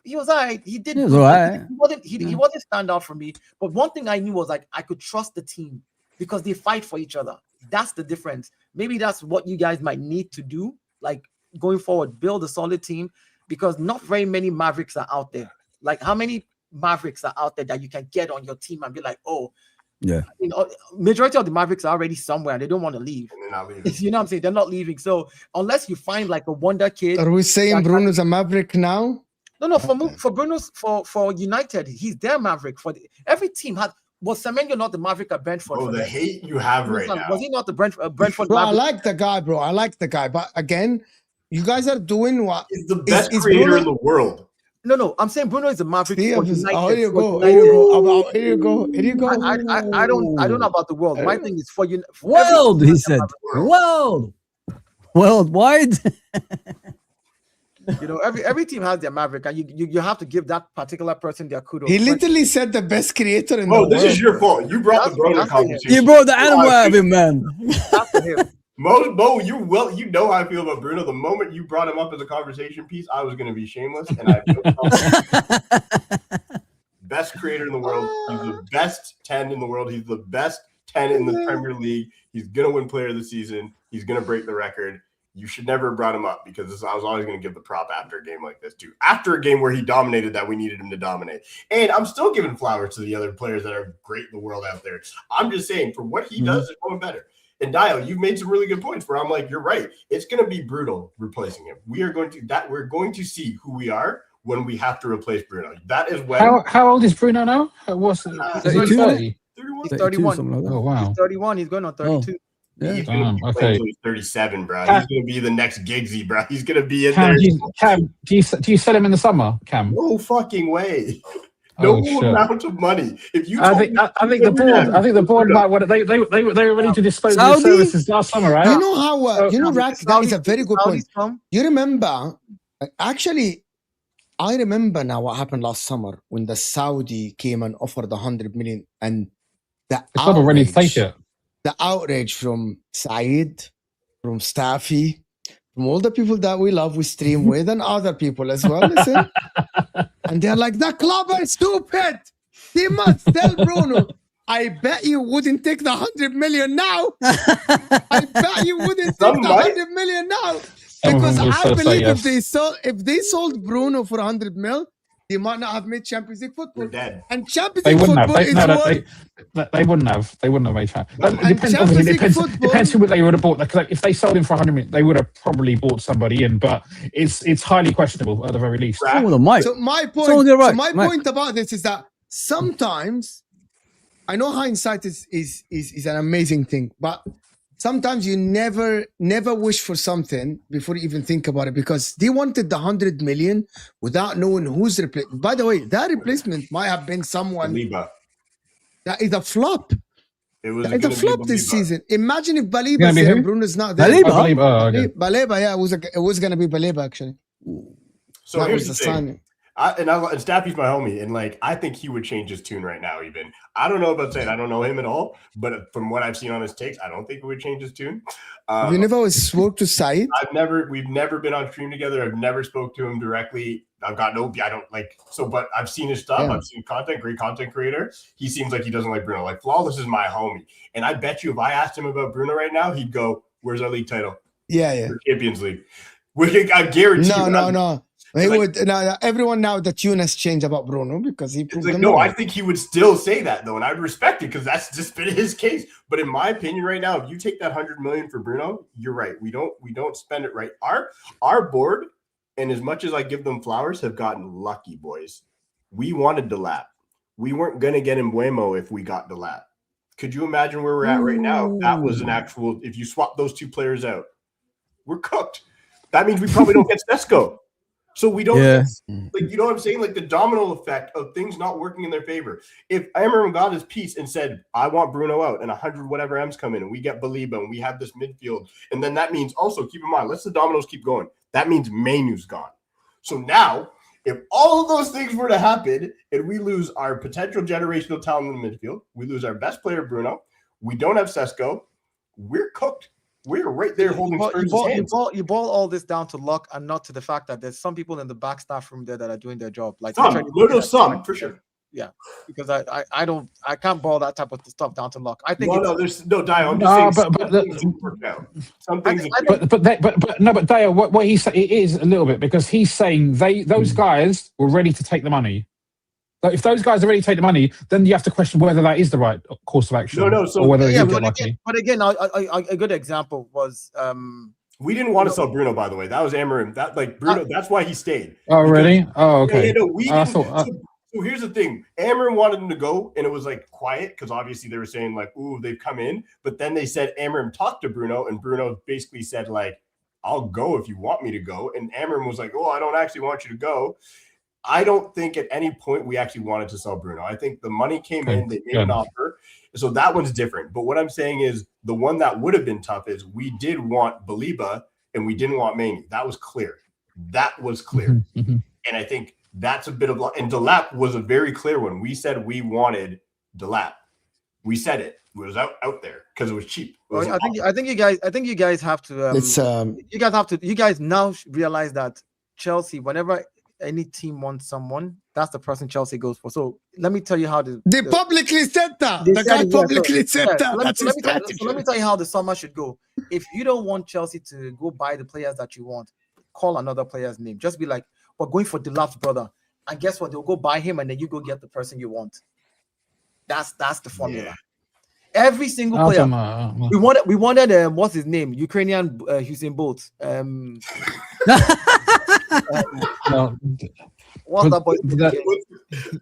he was all right. He did. He was all right. He wasn't stand out for me. But one thing I knew was like I could trust the team because they fight for each other. That's the difference. Maybe that's what you guys might need to do, like going forward, build a solid team, because not very many Mavericks are out there. Like how many Mavericks are out there that you can get on your team and be like, oh, yeah. Majority of the Mavericks are already somewhere. They don't want to leave. And they're not leaving. You know what I'm saying? They're not leaving. So unless you find like a wonder kid. Are we saying Bruno's a Maverick now? No. For Bruno's for United, he's their Maverick. Every team had. Was Semenyo not the Maverick at Brentford? Oh, the hate you have right now. Was he not the Brentford Maverick? I like the guy, bro. I like the guy. But again, you guys are doing what? He's the best creator in the world. No. I'm saying Bruno is a Maverick for United. Here you go. I don't know about the world. My thing is for you. World, he said. Worldwide. Every team has their Maverick, and you have to give that particular person their kudos. He literally said the best creator in the world. Oh, this is your fault. You brought the Bruno conversation. You brought the animal out of him, man. That's for him. Mo, you know how I feel about Bruno. The moment you brought him up as a conversation piece, I was going to be shameless, and I best creator in the world. He's the best 10 in the world. He's the best 10 in the Premier League. He's going to win Player of the Season. He's going to break the record. You should never have brought him up because I was always going to give the prop after a game like this too. After a game where he dominated that we needed him to dominate. And I'm still giving flowers to the other players that are great in the world out there. I'm just saying for what he does, it's going better. And Dio, you've made some really good points where I'm like, you're right. It's going to be Bruno replacing him. We're going to see who we are when we have to replace Bruno. That is when. How old is Bruno now? What's 30? 31. He's 31. Like Oh wow. He's 31. He's going on 32. Oh. Yeah. He's going to be Okay. playing until he's 37, bro. He's going to be the next Giggsy, bro. He's going to be in Cam, there. do you sell him in the summer, Cam? No fucking way. No shit. amount of money. If you, I think the board might want they were ready to dispose of the services last summer, right? You know how Rack, that is a very good point. Come. You remember, actually, I remember now what happened last summer when the Saudi came and offered 100 million, and the The club are ready to take it. the outrage from Saeed, from Staffy, from all the people that we love, we stream with, and other people as well. Listen, and they're like, the club are stupid. They must tell Bruno. I bet you wouldn't take the 100 million now. I bet you wouldn't take the 100 million now. Because I believe if they sold Bruno for 100 mil, they might not have made Champions League football. We're dead. And Champions They League wouldn't football have. is They wouldn't have. They wouldn't have made Champions League football- Depends who they would have bought. Like, if they sold him for 100 million, they would have probably bought somebody in. But it's highly questionable at the very least. Someone on mic. So my point, Someone get right, Mike. point about this is that sometimes I know hindsight is an amazing thing, but sometimes you never wish for something before you even think about it, because they wanted the 100 million without knowing who's replaced. By the way, that replacement might have been someone Baliba. that is a flop. It was It's a gonna be flop this Baliba. season. Imagine if Gonna Baliba's be there who? and Bruno's not there. Baliba? I believe. Oh, okay. Baleba, yeah, it was gonna be Baleba actually. So That here's was the the thing. signing. And Staffy's my homie, and like I think he would change his tune right now. Even I don't know about saying I don't know him at all, but from what I've seen on his takes, I don't think it would change his tune. You never spoke to Saeed? We've never been on stream together. I've never spoke to him directly. I don't like so, but I've seen his stuff. Yeah. I've seen content, great content creator. He seems like he doesn't like Bruno. Like Flawless is my homie, and I bet you if I asked him about Bruno right now, he'd go, "Where's our league title? Yeah. For Champions League." I guarantee. No. He Like- would. No, everyone now the tune has changed about Bruno because he It's proved like, them no, wrong. I think he would still say that though, and I'd respect it because that's just been his case. But in my opinion, right now, if you take that 100 million for Bruno, you're right. We don't spend it right. Our board, and as much as I give them flowers, have gotten lucky, boys. We wanted Delap. We weren't gonna get Mbuemo if we got Delap. Could you imagine where we're at right now? If that was an actual. If you swap those two players out, we're cooked. That means we probably don't get Sesko. So we don't, like, you know what I'm saying? Like the domino effect of things not working in their favor. If Emery got his piece and said, I want Bruno out and 100 whatever M's come in and we get Baliba and we have this midfield. And then that means also, keep in mind, let's the dominoes keep going. That means Mainu's gone. So now, if all of those things were to happen and we lose our potential generational talent in the midfield, we lose our best player, Bruno, we don't have Sesko, we're cooked. We're right there holding Spurs' hands. You boil all this down to luck and not to the fact that there's some people in the back staff room there that are doing their job. Like Some for sure. Yeah, because I can't boil that type of stuff down to luck. I think there's no Dio. I'm just saying but things didn't work out. Some things. But Dale, what he said, it is a little bit because he's saying those guys were ready to take the money. But if those guys are ready to take the money, then you have to question whether that is the right course of action. Or whether you get lucky. But again, a good example was we didn't want to sell Bruno, by the way. That was Amarim. That like Bruno. That's why he stayed. Oh, really? Oh, okay. We didn't. So here's the thing. Amarim wanted him to go, and it was like quiet because obviously they were saying like, "Ooh, they've come in." But then they said Amarim talked to Bruno, and Bruno basically said like, "I'll go if you want me to go." And Amarim was like, "Oh, I don't actually want you to go." I don't think at any point we actually wanted to sell Bruno. I think the money came in, they made an offer. So that one's different. But what I'm saying is the one that would have been tough is we did want Baliba and we didn't want Maini. That was clear. And I think that's a bit of – and Delap was a very clear one. We said we wanted Delap. We said it. It was out there because it was cheap. I think you guys have to you guys now realize that Chelsea, whenever any team wants someone, that's the person Chelsea goes for. So let me tell you how They publicly said that. They The said guy it, yeah, publicly so, said yeah, that. so That's his so strategy. let me tell you how the summer should go. If you don't want Chelsea to go buy the players that you want, call another player's name. Just be like, we're going for Delap's brother. And guess what? They'll go buy him and then you go get the person you want. That's the formula. Every single player. We wanted what's his name? Ukrainian Usain Bolt. What's that boy?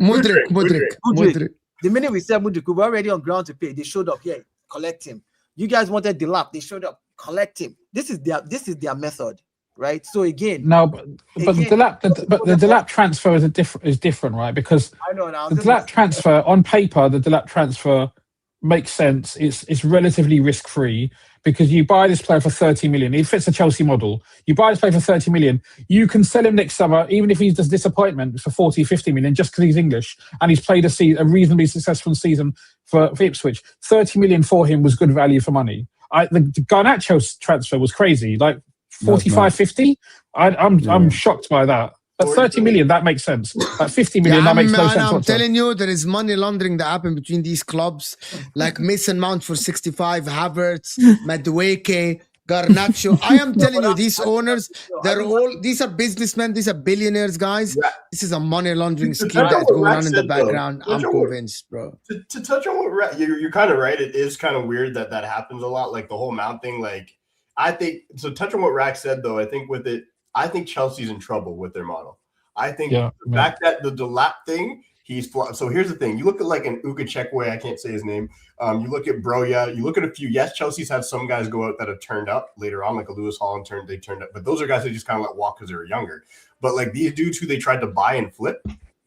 Mudrik. The minute we said Mudrik, we were already on ground to pay. They showed up here, collect him. You guys wanted Delap, they showed up, collect him. This is their method, right? So again, the Delap transfer is different, right? Because I know now the Delap transfer on paper, the Delap transfer makes sense. It's relatively risk free because you buy this player for 30 million. It fits the Chelsea model. You buy this player for 30 million. You can sell him next summer, even if he's just disappointment, for 40, 50 million, just because he's English and he's played a reasonably successful season for Ipswich. 30 million for him was good value for money. The Garnacho transfer was crazy, like 45, 50. I'm shocked by that. But 30 million, that makes sense. At 50 million, that makes no sense. I'm telling you, there is money laundering that happened between these clubs, like Mason Mount for 65, Havertz, Madueke, Garnacho. I am telling you, these owners, these are businessmen, these are billionaires, guys. This is a money laundering scheme that's going on in the background. I'm convinced, bro. To touch on what you're kind of right. It is kind of weird that happens a lot, like the whole Mount thing. Like, I think, so touch on what Rack said, though, I think Chelsea's in trouble with their model. I think the fact that the Delap thing, so here's the thing. You look at like an Ukachekwe, I can't say his name. You look at Broya, you look at a few. Yes, Chelsea's had some guys go out that have turned up later on, like a Lewis Holland they turned up. But those are guys they just kind of let walk because they were younger. But like these dudes who they tried to buy and flip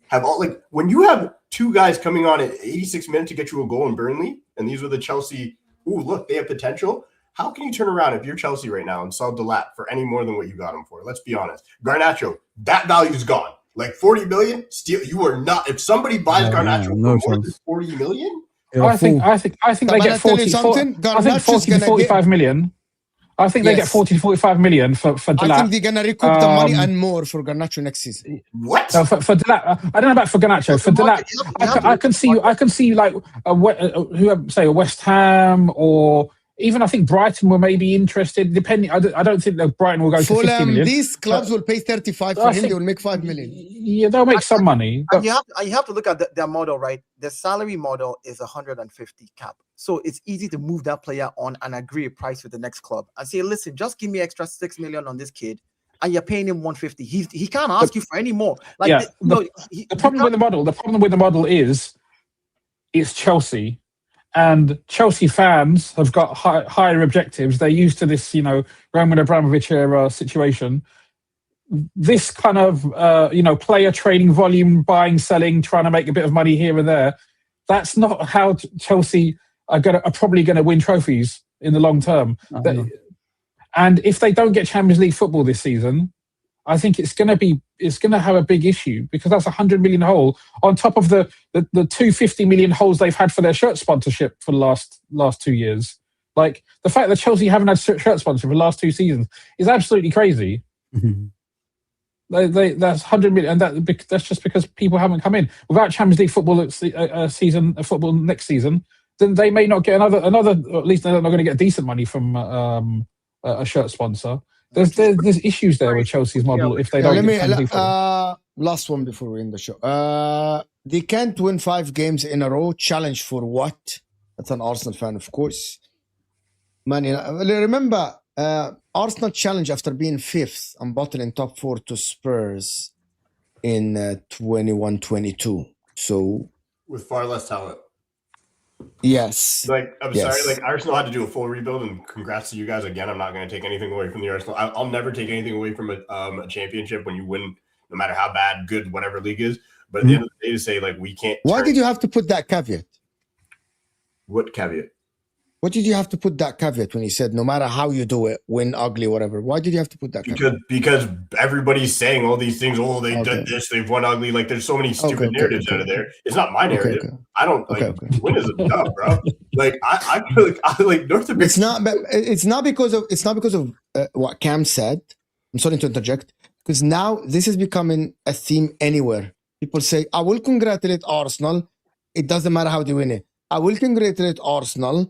have all, like, when you have two guys coming on at 86 minutes to get you a goal in Burnley, and these were the Chelsea, look, they have potential. How can you turn around if you're Chelsea right now and sell Delap for any more than what you got him for? Let's be honest. Garnacho, that value's gone. Like 40 million, still you are not. If somebody buys Garnacho for more than 40 million, I think they get 40 to 45 million. I think they get 40 to 45 million for Delap. I think they're gonna recoup the money and more for Garnacho next season. What? For Delap, I don't know about for Garnacho. For Delap, I can see like a West Ham or even I think Brighton were maybe interested. Depending, I don't think that Brighton will go to 50 million. These clubs will pay 35 for him. They will make 5 million. Yeah, they'll make some money. And you have to look at their model, right? The salary model is 150 cap, so it's easy to move that player on and agree a price with the next club and say, listen, just give me extra 6 million on this kid, and you're paying him 150. He can't ask you for any more. Like the problem with the model is it's Chelsea. And Chelsea fans have got higher objectives. They're used to this, Roman Abramovich era situation. This kind of, player trading volume, buying, selling, trying to make a bit of money here and there. That's not how Chelsea are probably going to win trophies in the long term. And if they don't get Champions League football this season, I think it's going to have a big issue because that's 100 million hole on top of the 250 million holes they've had for their shirt sponsorship for the last 2 years. Like the fact that Chelsea haven't had shirt sponsorship for the last 2 seasons is absolutely crazy. Mm-hmm. That's 100 million, and that's just because people haven't come in. Without Champions League football football next season, then they may not get another. Or at least they're not going to get decent money from a shirt sponsor. There's issues there with Chelsea's model if they don't. Last one before we end the show. They can't win 5 games in a row. Challenge for what? That's an Arsenal fan, of course. Man, remember Arsenal challenge after being 5th and bottling top 4 to Spurs in 21-22. So with far less talent. Yes. Sorry, like Arsenal had to do a full rebuild, and congrats to you guys again. I'm not going to take anything away from the Arsenal. I'll never take anything away from a championship when you win, no matter how bad, good, whatever league is. But at the end of the day, to say like we can't. Why did you have to put that caveat? What caveat? What did you have to put that caveat when you said no matter how you do it, win, ugly, whatever? Why did you have to put that caveat? Because everybody's saying all these things. Oh, they did this, they've won ugly. Like there's so many stupid narratives out of there. It's not my narrative. I don't like win is a dub, bro. Like I feel like North America. It's not because of what Cam said. I'm sorry to interject, because now this is becoming a theme anywhere. People say, I will congratulate Arsenal. It doesn't matter how they win it. I will congratulate Arsenal.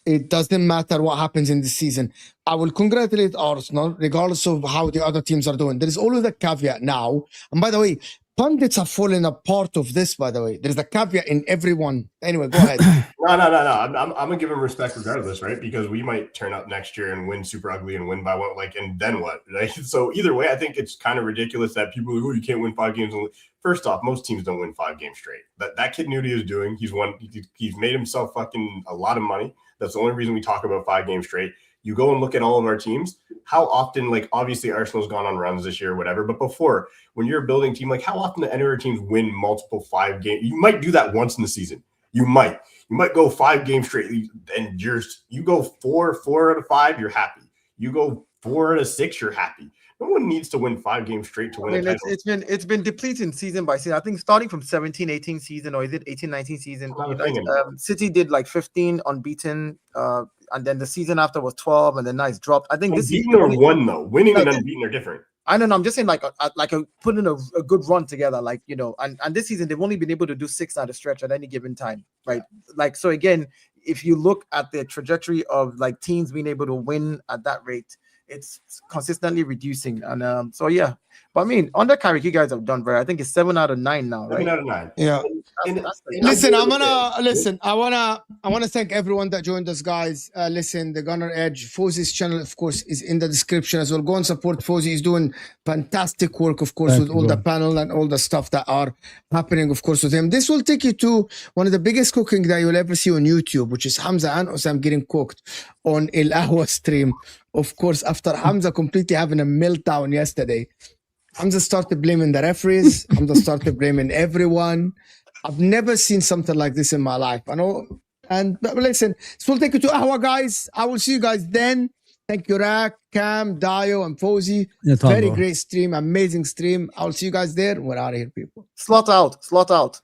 It doesn't matter what happens in the season. I will congratulate Arsenal regardless of how the other teams are doing. There is always a caveat now. And by the way, pundits are falling apart of this, by the way. There's a caveat in everyone. Anyway, go ahead. No. I'm going to give him respect regardless, right? Because we might turn up next year and win super ugly and win by what, like, and then what, right? So either way, I think it's kind of ridiculous that people are like, oh, you can't win 5 games. First off, most teams don't win 5 games straight. That kid Nudie is doing, he's made himself fucking a lot of money. That's the only reason we talk about 5 games straight. You go and look at all of our teams, how often, like, obviously Arsenal's gone on runs this year or whatever, but before, when you're a building team, like, how often do any of our teams win multiple 5 games? You might do that once in the season. You might go 5 games straight, and you go 4 out of 5, you're happy. You go 4 out of 6, you're happy. No one needs to win 5 games straight to win a title. It's been depleting season by season. I think starting from 17-18 season, or is it 18-19 season? City did like 15 unbeaten, and then the season after was 12, and then now it's dropped. I think this season or one though. Winning and unbeaten are different. I don't know. I'm just saying, putting a good run together, like, you know, and this season they've only been able to do 6 at a stretch at any given time, right? Like, so again, if you look at the trajectory of like teams being able to win at that rate, it's consistently reducing. And so yeah, but I mean, under Carrick, you guys have done very. I think it's 7 out of 9 now, right? 7 out of 9. Yeah. Listen, I wanna thank everyone that joined us, guys. Listen, the Gunner Edge, Fozi's channel, of course, is in the description as well. Go and support Fozi. He's doing fantastic work, of course, with all the panel and all the stuff that are happening, of course, with him. This will take you to one of the biggest cooking that you'll ever see on YouTube, which is Hamza and Osam getting cooked on El Ahwa stream. Of course, after Hamza completely having a meltdown yesterday, Hamza started blaming the referees. Hamza started blaming everyone. I've never seen something like this in my life. I know. And listen, this will take you to Ahwa, guys. I will see you guys then. Thank you, Rak, Cam, Dio, and Fozi. Very great stream, amazing stream. I'll see you guys there. We're out of here, people. Slot out.